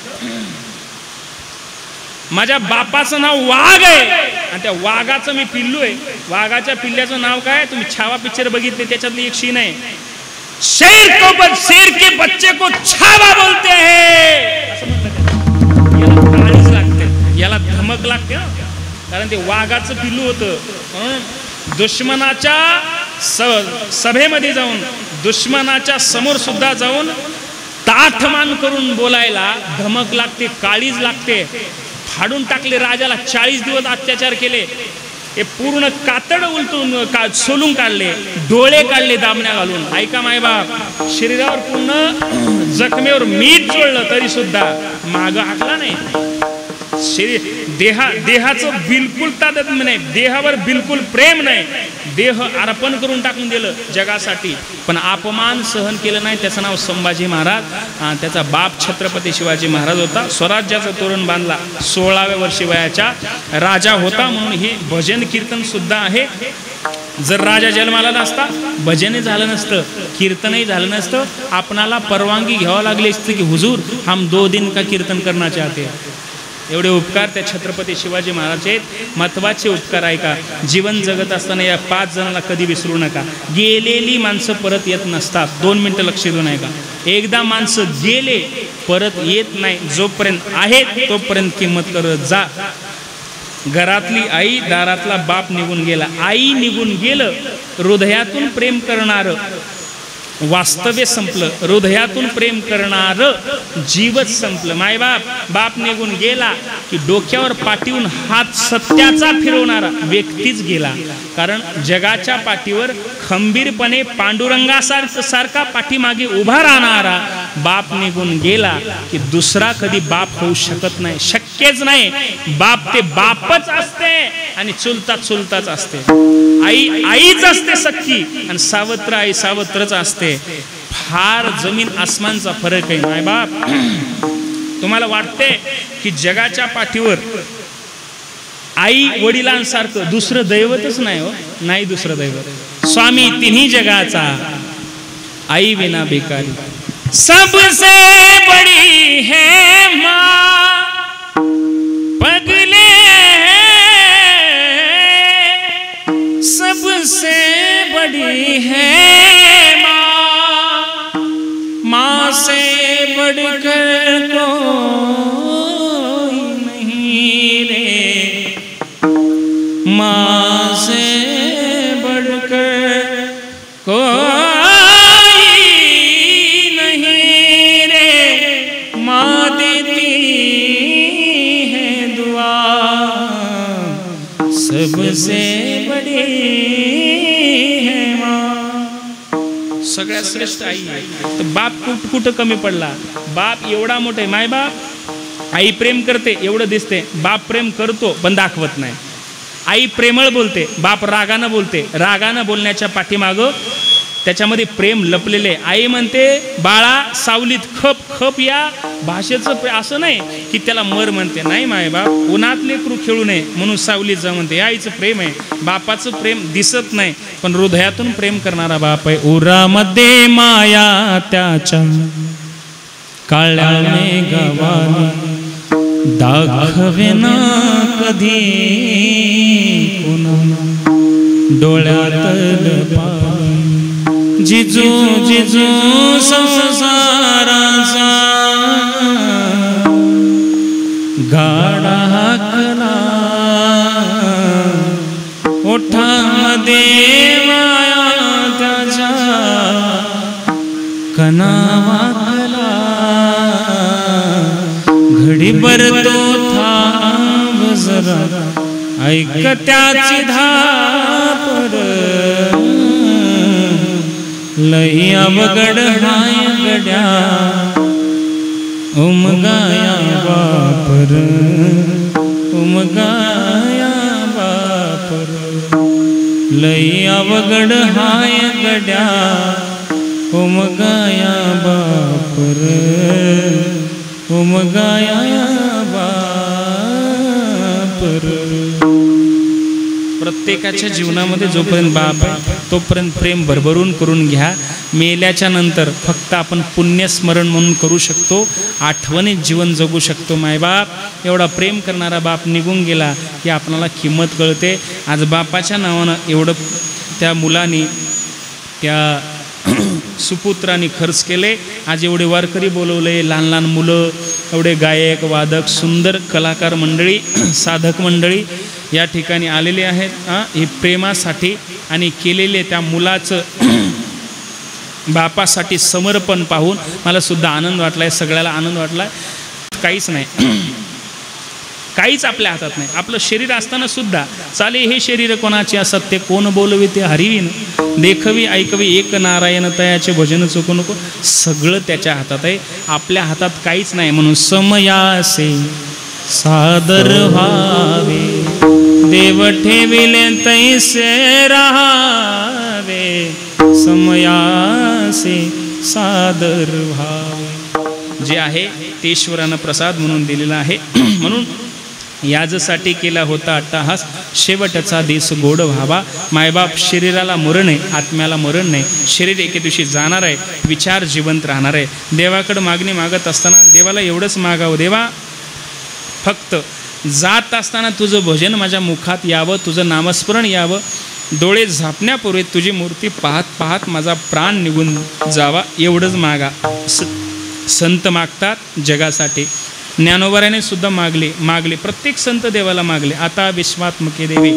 माझ्या बापाचं नाव वाघ आहे आणि त्या वाघाचं मी पिल्लू आहे. वाघाच्या पिल्ल्याचं नाव काय? तुम्ही छावा पिक्चर बघितले, त्याच्यातली एक सीन आहे. शेर के बच्चे को छावा बोलते हैं असं म्हटलं. याला काळीच लागते, याला धमक लागते, कारण ते वाघाचं पिल्लू होतं. म्हणून दुश्मनाच्या सभेमध्ये जाऊन, दुश्मनाच्या समोर सुद्धा जाऊन ताठमान करून बोलायला धमक लागते, काळीज लागते. फाडून टाकले राजाला, 40 दिवस अत्याचार केले, हे पूर्ण कातड उलटून सोलून काढले, डोळे काढले दाबण्या घालून. ऐका मायबाप, शरीरावर पूर्ण जखमेवर मीठ चोळलं तरी सुद्धा माग हाकला नाही. देहाचं बिलकुल ताकद नाही, देहावर बिलकुल प्रेम नाही, देह अर्पण करून टाकून दिलं जगासाठी. पण अपमान सहन केलं नाही. त्याचं नाव संभाजी महाराज. त्याचा बाप छत्रपती शिवाजी महाराज होता. स्वराज्याचं तोरण बांधला 16व्या वर्षी वयाच्या राजा होता. म्हणून ही भजन कीर्तन सुद्धा आहे. जर राजा जन्माला नसता, भजनही झालं नसतं, कीर्तनही झालं नसतं. आपणाला परवानगी घ्यावं लागली असती की हुजूर हम 2 दिन का कीर्तन करना चाहते हैं. एवढे उपकार त्या छत्रपती शिवाजी महाराजचे महत्त्वाचे उपकार आहे का. जीवन जगत असताना या 5 जणांना कधी विसरू नका. गेलेली माणसं परत येत नसतात. 2 मिनटं लक्ष देऊ नये का. एकदा माणसं गेले परत येत नाही. जोपर्यंत आहेत तोपर्यंत किंमत करत जा. घरातली आई, दारातला बाप निघून गेला, आई निघून गेलं, हृदयातून प्रेम करणारं वास्तव्य संपलं, हृदयातून प्रेम करणार जीवच संपलं. मायबाप, बाप निघून गेला की डोक्यावर पाठीवून हात सत्याचा फिरवणारा व्यक्तीच गेला. कारण जगाच्या पाठीवर खंबीरपणे पांडुरंगासारखा पाठीमागे उभा राहणारा बाप निघून गेला की दुसरा कधी बाप होऊ शकत नाही, शक्यच नाही. बाप ते बापच असते आणि चुलता चुलताच असते. आई आईच असते सख्खी आणि सावत्र आई सावत्रच असते. फार जमीन आसमानचा फरक आहे मायबाप. तुम्हाला वाटते की जगाच्या पाठीवर आई वडिलांसारखं दुसरं दैवतच नाही हो. नाही दुसरं दैवत. स्वामी तिन्ही जगाचा, आई विना बेकारी. सबसे बड़ी है माँ, पगले सबसे बड़ी है माँ, माँ से बढ़कर कोई नहीं रे, माँ से बढ़कर कोई नहीं रे, माँ देती है दुआ सबसे बड़ी है माँ. सगळ्यात श्रेष्ठ आई आहे. तर बाप कुठं कमी पडला. बाप एवढा मोठा आहे. माय बाप, आई प्रेम करते एवढं दिसते, बाप प्रेम करतो पण दाखवत नाही. आई प्रेमळ बोलते, बाप रागानं बोलते. रागानं बोलण्याच्या पाठीमागं त्याच्यामध्ये प्रेम लपलेले. आई म्हणते बाळा सावलीत खप. खप या भाषेचं असं नाही की त्याला मर म्हणते. नाही माय बाप, उन्हात लेकरू खेळू नये म्हणून सावलीत जा म्हणते. आईचं प्रेम आहे. बापाचं प्रेम दिसत नाही पण हृदयातून प्रेम करणारा बाप आहे. उरामध्ये माया त्याच्या काळ्या मेघावानी दाखवेना कधी पुन्हा डोळ्यातलं पाणी. जिजू जिजू संसाराचा गाडा हाकला, ओठामध्ये माया त्याच्या कणा वाकला. घडीभर तो थांब जरा, ऐक त्याची धापर. लई अवघड हाय गड्या, उमगाया बापर. उमगाया बापर. लई अवघड हाय गड्या, उमगाया बापर. उमगाया बापर. प्रत्येकाच्या जीवनामध्ये जोपर्यंत बाप आहे तोपर्यंत प्रेम भरभरून करून घ्या. मेल्याच्या नंतर फक्त आपण पुण्यस्मरण म्हणून करू शकतो, आठवणीत जीवन जगू शकतो. मायबाप एवढा प्रेम करणारा बाप निघून गेला की आपल्याला किंमत कळते. आज बापाच्या नावानं एवढं त्या मुलांनी, त्या सुपुत्रांनी खर्च केले. आज एवढे वारकरी बोलवले, लहान लहान मुलं, एवढे गायक वादक, सुंदर कलाकार मंडळी, साधक मंडळी या ठिकाणी आलेले आहेत. हे प्रेमासाठी आणि केलेले त्या मुलाचं बापासाठी समर्पण पाहून मला सुद्धा आनंद वाटला आहे, सगळ्याला आनंद वाटला आहे. काहीच नाही, काहीच आपल्या हातात नाही. आपलं शरीर असताना सुद्धा चाले हे शरीर कोणाचे असत ते कोण बोलवे ते हरिवीन, देखवी ऐकवी एक नारायण तयाचे भजन चुकू नको. सगळं त्याच्या हातात आहे, आपल्या हातात काहीच नाही. म्हणून समयासे सादर व्हावे, देव ठेविले तैसे राहावे, समयासे सादर व्हावे. जे आहे ते ईश्वरानं प्रसाद म्हणून दिलेला आहे. म्हणून याजसाठी केला होता अट्टाहास, शेवटचा दिस गोड व्हावा. मायबाप शरीराला मरण आहे, आत्म्याला मरण नाही. शरीर एके दिवशी जाणार आहे, विचार जिवंत राहणार आहे. देवाकडं मागणी मागत असताना देवाला एवढंच मागावं, देवा फक्त जात असताना तुझं भजन माझ्या मुखात यावं, तुझं नामस्मरण यावं. डोळे झापण्यापूर्वी तुझी मूर्ती पाहत पाहत माझा प्राण निघून जावा, एवढंच मागा. संत मागतात जगासाठी, ज्ञानोबाऱ्याने सुद्धा मागले, प्रत्येक संत देवाला मागले. आता विश्वात्मके देवी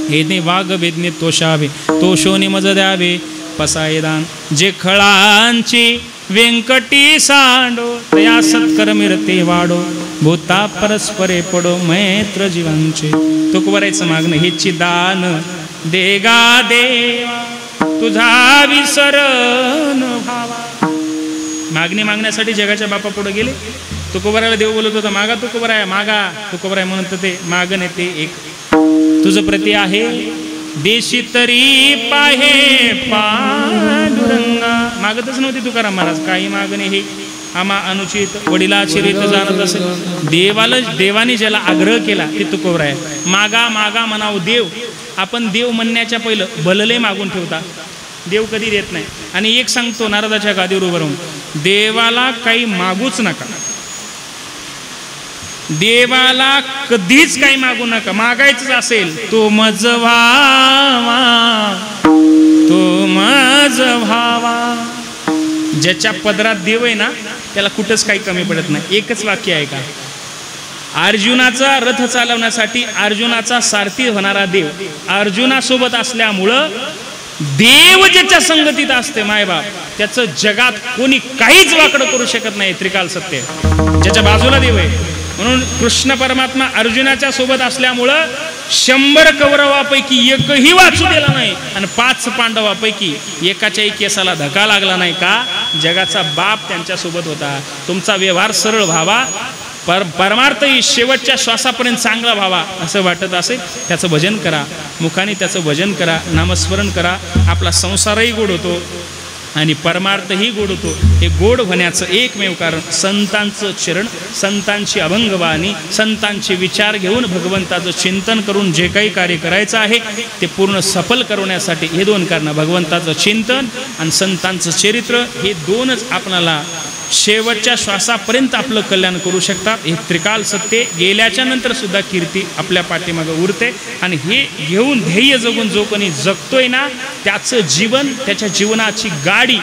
हे वाघ वेदने तोषावे, तोषोनी मज द्यावे पसायदान. जे खळांची व्यंकटी सांडो, तया सत्कर मिरते वाडो, भूता परस्परे पडो मैत्र जीवांचे. तुकवरायचं मागणं हेची दान देगा देवा, तुझा विसरण भावा. मागणी मागण्यासाठी जगाच्या बापा पुढे गेले. तुकोबरायला देव बोलत होता, मागा तुकोबराय मागा. तुकोबराय म्हणत ते मागण येते एक, तुझं प्रती आहे देशी तरी पाहे पांडुरंगा. मागतच नव्हती तुकाराम महाराज, काही मागणे हे आम्हा अनुचित वडिलाची रीत जाणत असेल. देवाने ज्याला आग्रह केला ते तुकोबराय. मागा मागा म्हणावं देव. आपण देव म्हणण्याच्या पहिलं भलले मागून ठेवता, देव कधी देत नाही. आणि एक सांगतो नारदाच्या गादीवर उभं राहून, देवाला काही मागूच नका, देवाला कधीच काही मागू नका. मागायचंच असेल तो मज व्हावा, तो मज व्हावा. ज्याच्या पदरात देव आहे ना त्याला कुठंच काही कमी पडत नाही. एकच वाक्य आहे का, अर्जुनाचा रथ चालवण्यासाठी अर्जुनाचा सारथी होणारा देव अर्जुनासोबत असल्यामुळं देव ज्याच्या संगतीत असते मायबाप, त्याचं जगात कोणी काहीच वाकडं करू शकत नाही. त्रिकाल सत्य ज्याच्या बाजूला देव आहे. म्हणून कृष्ण परमात्मा अर्जुनाच्या सोबत असल्यामुळं 100 कौरवापैकी एकही वाचू दिला नाही आणि 5 पांडवापैकी एकाच्याही केसाला धक्का लागला नाही. का, जगाचा बाप त्यांच्यासोबत होता. तुमचा व्यवहार सरळ व्हावा, परमार्थही शेवटच्या श्वासापर्यंत चांगला व्हावा असं वाटत असेल त्याचं भजन करा, मुखाने त्याचं भजन करा, नामस्मरण करा. आपला संसारही गोड होतो आणि परमार्थही गोड होतो. हे गोड होण्याचं एकमेव कारण संतांचं चरण, संतांची अभंगवाणी, संतांचे विचार घेऊन भगवंताचं चिंतन करून जे काही कार्य करायचं आहे ते पूर्ण सफल करण्यासाठी हे 2 कारणं, भगवंताचं चिंतन आणि संतांचं चरित्र, हे 2च आपणाला शेवटच्या श्वासापर्यंत आपलं कल्याण करू शकतात. हे त्रिकाल सत्य गेल्याच्या नंतर सुद्धा कीर्ती आपल्या पाठीमागं उरते. आणि हे घेऊन ध्येय जगून जो कोणी जगतोय ना त्याचं जीवन, त्याच्या जीवनाची गाडी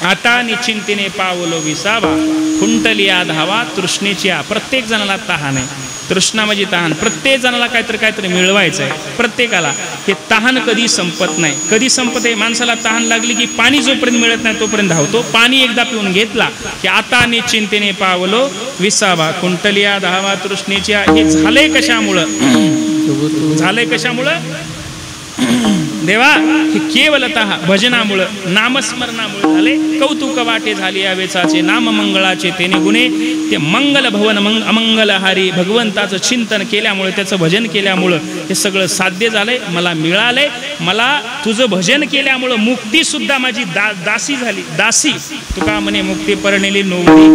आता निश्चिंतेने पावलो विसावा, खुंटलिया धावा तृष्णेची. प्रत्येक जणाला तहान आहे, तृष्णा म्हणजे तहान. प्रत्येक जणाला काहीतरी मिळवायचं आहे. प्रत्येकाला हे तहान कधी संपत नाही. कधी संपते, माणसाला तहान लागली की पाणी जोपर्यंत मिळत नाही तोपर्यंत धावतो. पाणी एकदा पिऊन घेतला की आता निश्चिंतेने पावलो विसावा, खुंटलिया धावा तृष्णेची. हे झालंय कशामुळं, झालंय कशामुळं देवा, हे केवलतः भजनामुळं, नामस्मरणामुळे झाले. कौतुक वाटे झाले या वेचाचे, नाम मंगळाचे तेने गुणे. ते मंगल भवन अमंगलहारी भगवंताचं चिंतन केल्यामुळे, त्याचं भजन केल्यामुळं हे सगळं साध्य झालंय, मला मिळालंय. मला तुझं भजन केल्यामुळं मुक्ती सुद्धा माझी दासी झाली. दासी तुका म्हणे मुक्ती परणेली नोवरी,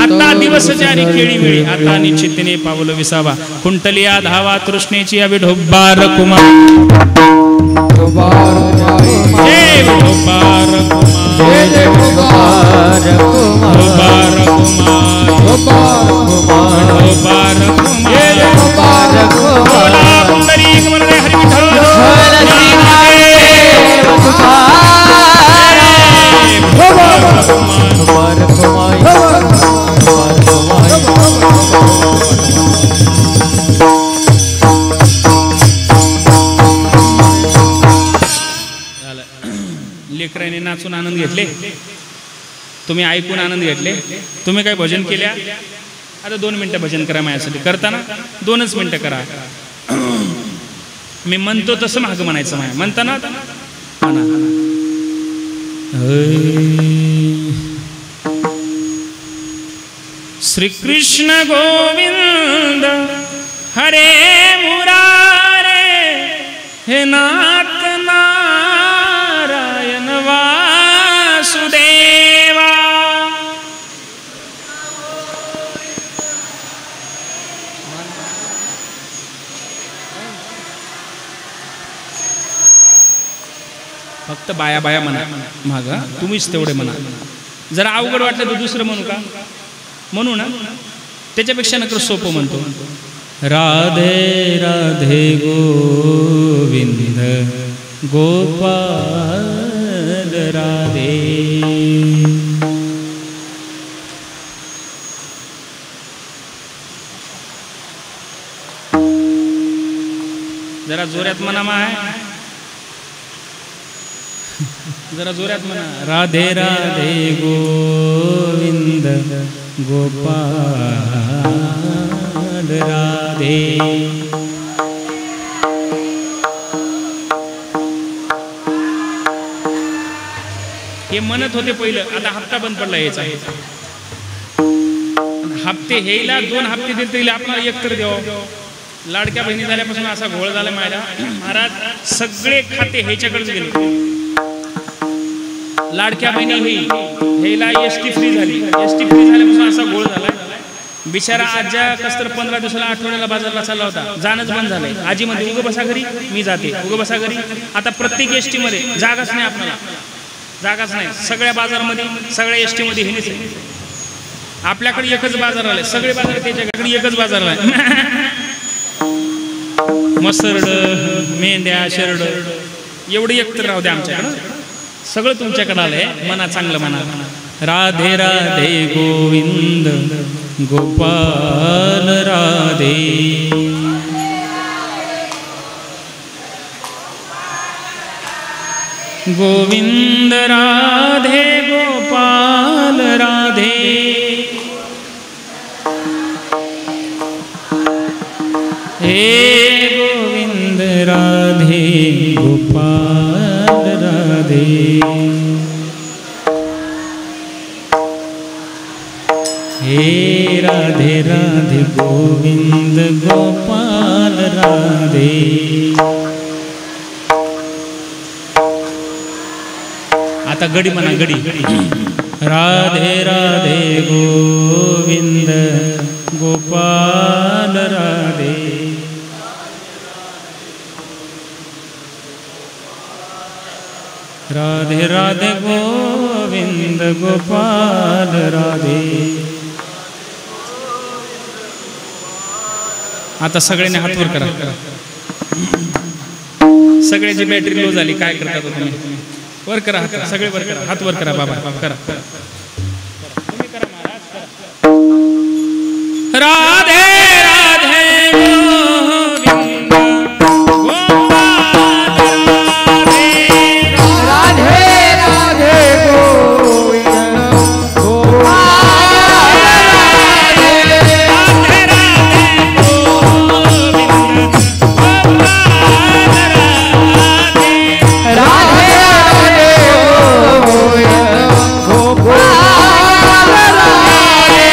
आता दिवस जारी खेळी मिळी, आता निश्चितीने पावलो विसावा, कुंटलिया धावा तृष्णेची या विढोबार कुमार. जय विठोबार कुमार, जय विठोबार कुमार, विठोबार कुमार, विठोबार कुमार, जय विठोबार कुमार. पुंडरीक वरदे हरी विठ्ठल. घेतले, तुम्ही ऐकून आनंद घेतले, तुम्ही काय भजन केल्या. आता 2 मिनिटं भजन करा माझ्यासाठी. करताना 2च मिनिटं करा. मी म्हणतो तसं मागं म्हणायचं. माझ्या म्हणताना म्हणा. श्रीकृष्ण गोविंद हरे मुरारे हे नाथ नारायण वासुदेवा. फक्त बाया बाया म्हणा माग, तुम्हीच तेवढे म्हणा. जरा अवघड वाटलं तर दुसरं म्हणू का? म्हणू ना. त्याच्यापेक्षा नकर सोपं म्हणतो. राधे राधे गोविंद गोपाल राधे. जरा जोरात म्हणा माय, जरा जोरात म्हणा. राधे राधे गोविंद गोपाल राधे. हे म्हणत होते पहिलं, आता हप्ता बंद पडला याचा. हप्ते हेला 2 हप्ते दिले तरी आपल्याला एकतर द्यावं. लाडक्या बहिणी झाल्यापासून असा घोळ झाला माझ्या महाराज, सगळे खाते ह्याच्याकडेच गेले. लाडक्या बहिणी हेला एसटी फ्री झाली. एसटी फ्री झाल्यापासून असा घोळ झाला. बिचारा आज्या कसतर 15 दिवसाला आठवड्याला बाजारला चालला होता, जाणंच बंद झालंय. आजी मध्ये उगं बसा घरी, मी जाते. उगं बसा घरी. आता प्रत्येक एसटी मध्ये जागाच नाही, आपल्याला जागाच नाही. सगळ्या बाजारामध्ये, सगळ्या एसटी मध्ये हेच आहे. आपल्याकडे एकच बाजार आले, सगळे बाजार त्याच्याकडे एकच बाजार आले. मसरड, मेंढ्या, शेरड एवढे एकतर राहू द्या आमच्याकडं. सगळं तुमच्याकडे आलंय. मना चांगलं म्हणा. राधे राधे गोविंद गोपाल राधे. गोविंद राधे गोपाल राधे. हे गोविंद राधे गोपाल राधे. हे राधे राधे गोविंद गोपाल राधे. आता गडी म्हणा, गडी. राधे राधे गोविंद गोपाल राधे. राधे राधे गोविंद गोपाल राधे. आता सगळ्यांनी हातवर करा. सगळ्याची बॅटरी लो झाली, काय करता तुम्ही? वर करा हात, सगळे वर करा, हात वर करा बाबा, करा. तुम्ही करा महाराज, करा. राधे राधे गोविंद गोपाल राधे. राधे राधे गोविंद गोपाल राधे. राधे राधे गोविंद गोपाल राधे. राधे राधे गोविंद गोपाल राधे.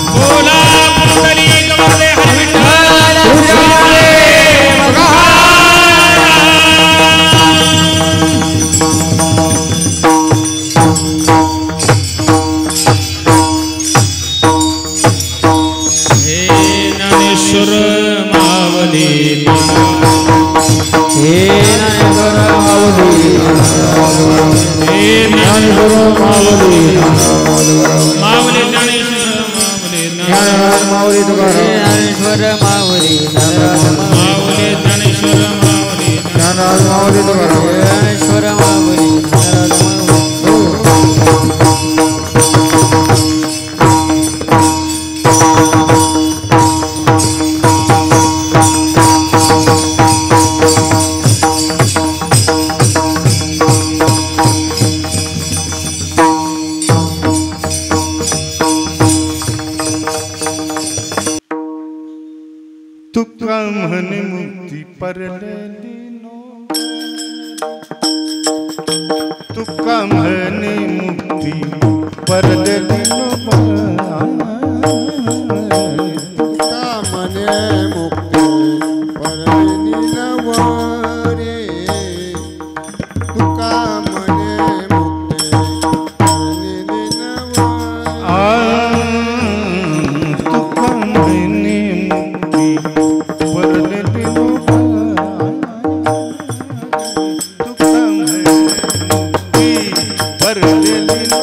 बोला पुंडलिक वरदे हरी विठ्ठल हे ज्ञानेश्वर मावली हे ज्ञानेश्वर माऊली हे ज्ञानेश्वर माऊली मावली ज्ञानेश्वर मावली ज्ञानराज माऊली तुकाराम ज्ञानेश्वर माऊली मावली ज्ञानेश्वर मावली ज्ञानराज माऊली तुकाराम ज्ञानेश्वर माऊली ज्ञानराज तुका म्हणे मुक्ती परलेली नो तुका म्हणे मुक्ती परलेली नो तुका म्हणे मुक्ती परलेली नव रे तुका म्हणे मुक्ती परलेली नव तुका म्हणे मुक्ती परलेली नो तुका म्हणे मुक्ती परलेली नो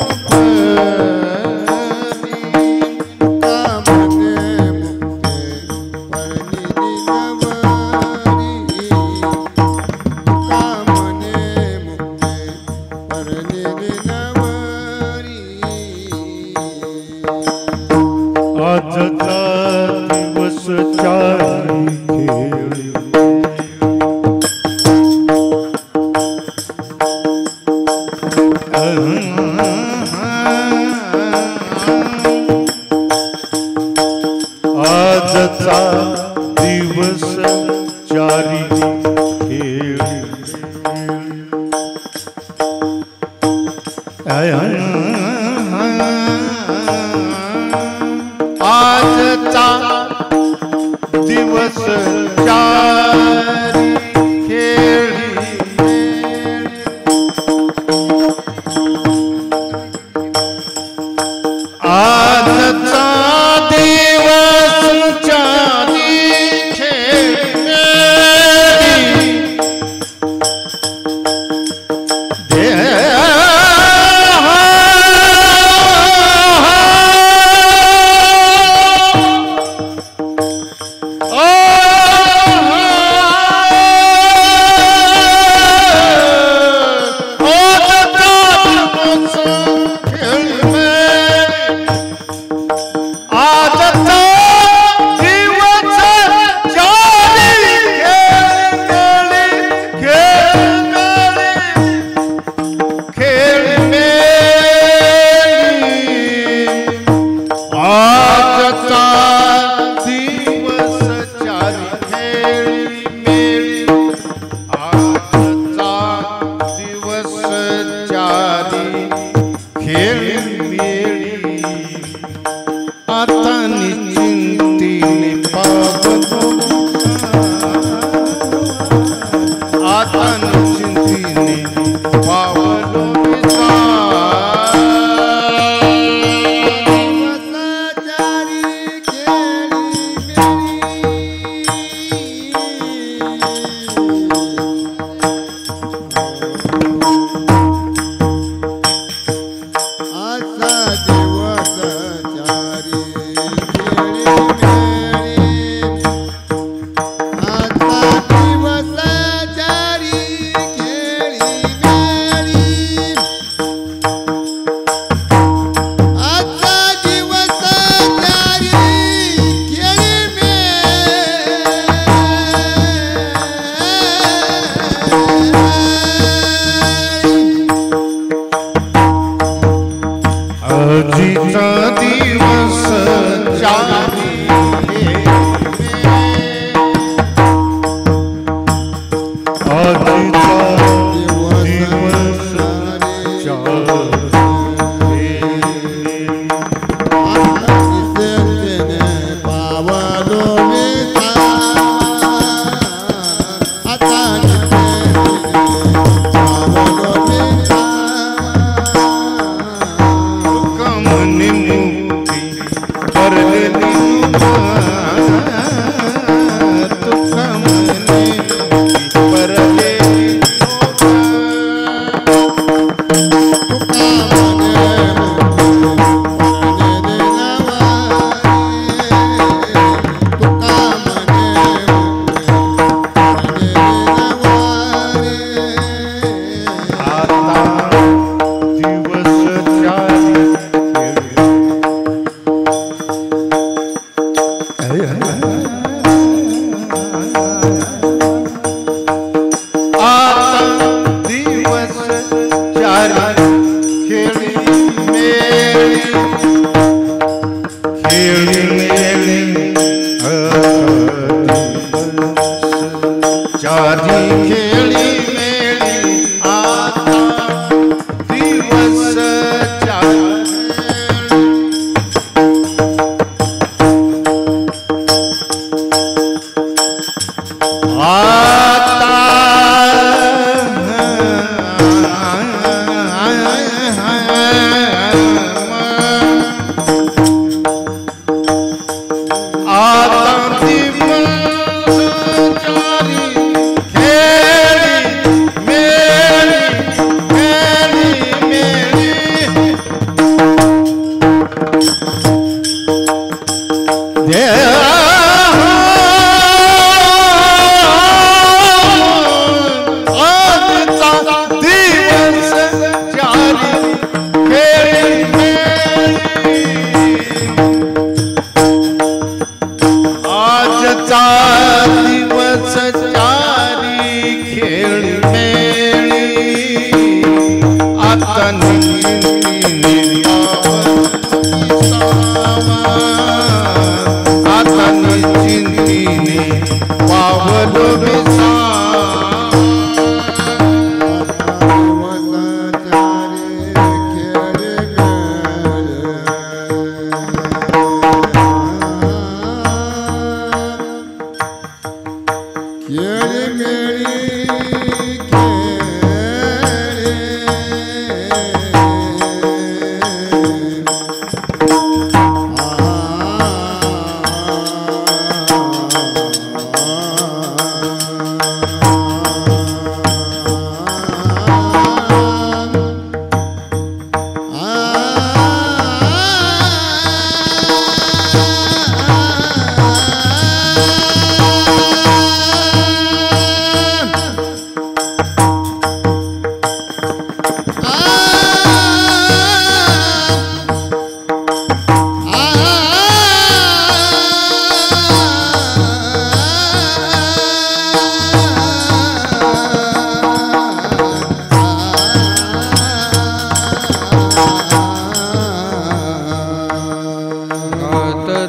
चारी खेळी मेळी आता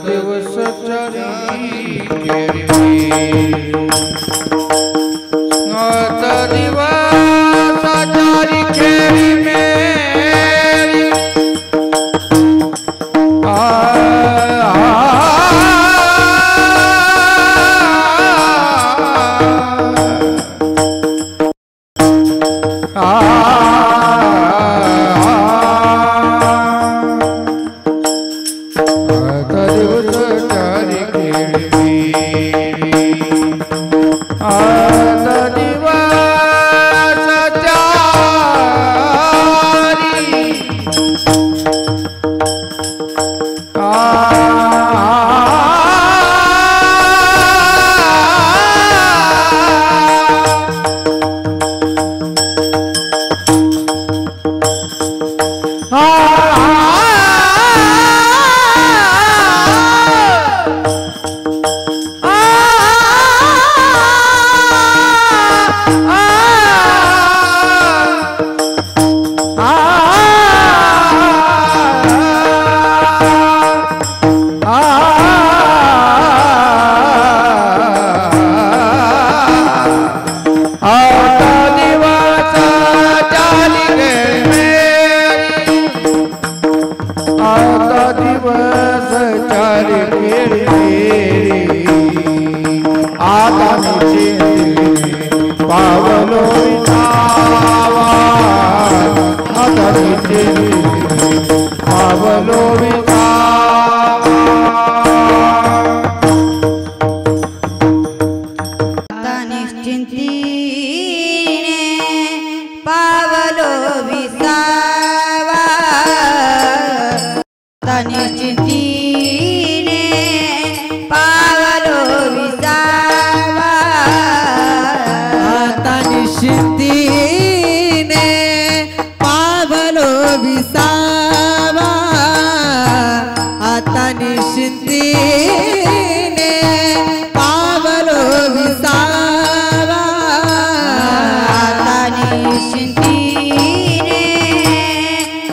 दिवस चारी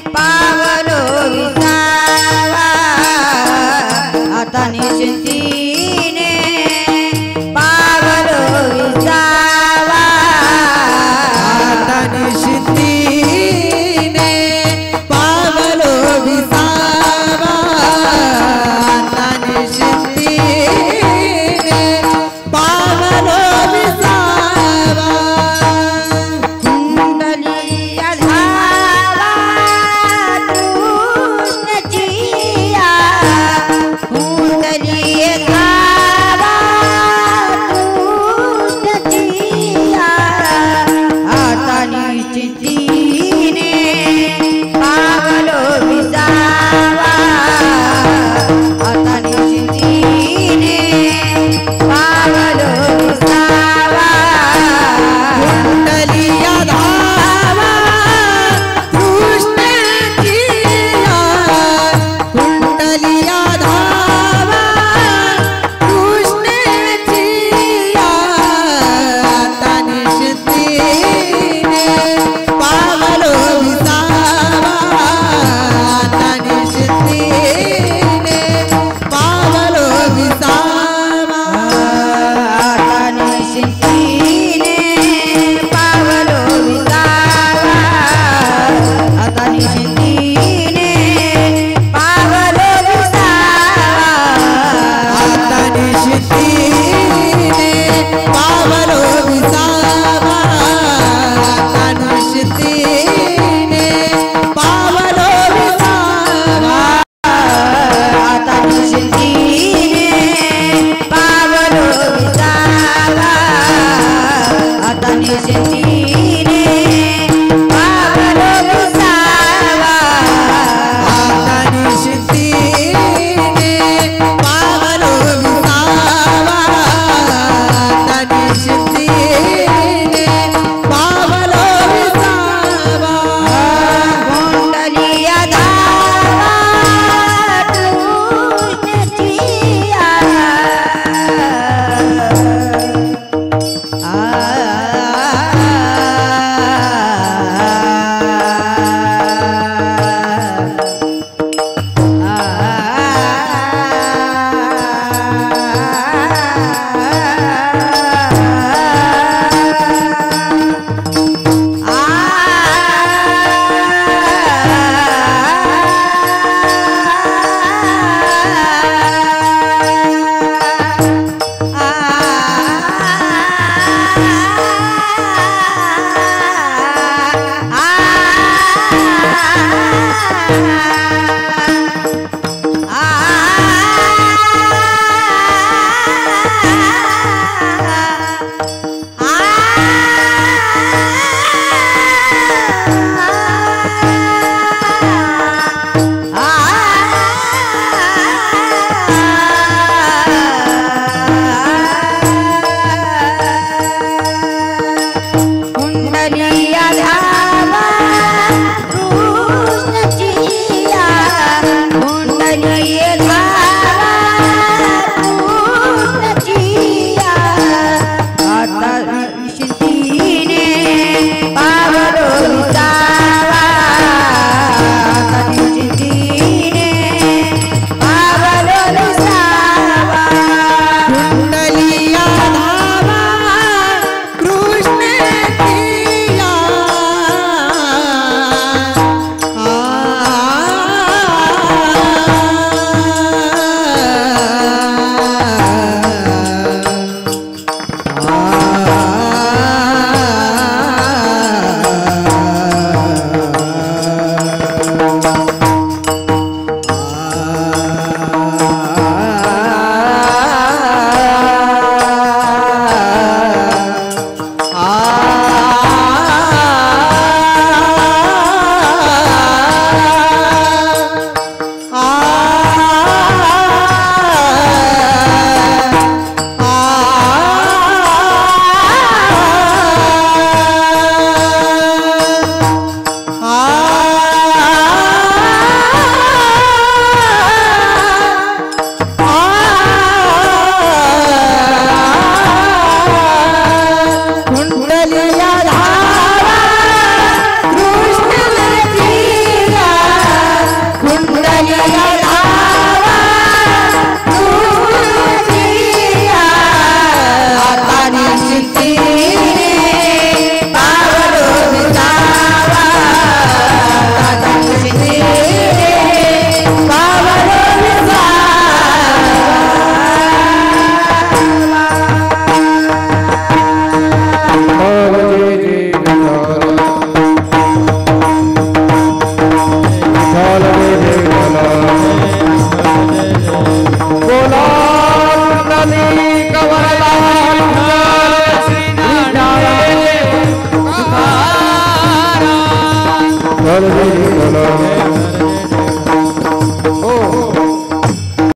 पावलो विसावा बोलो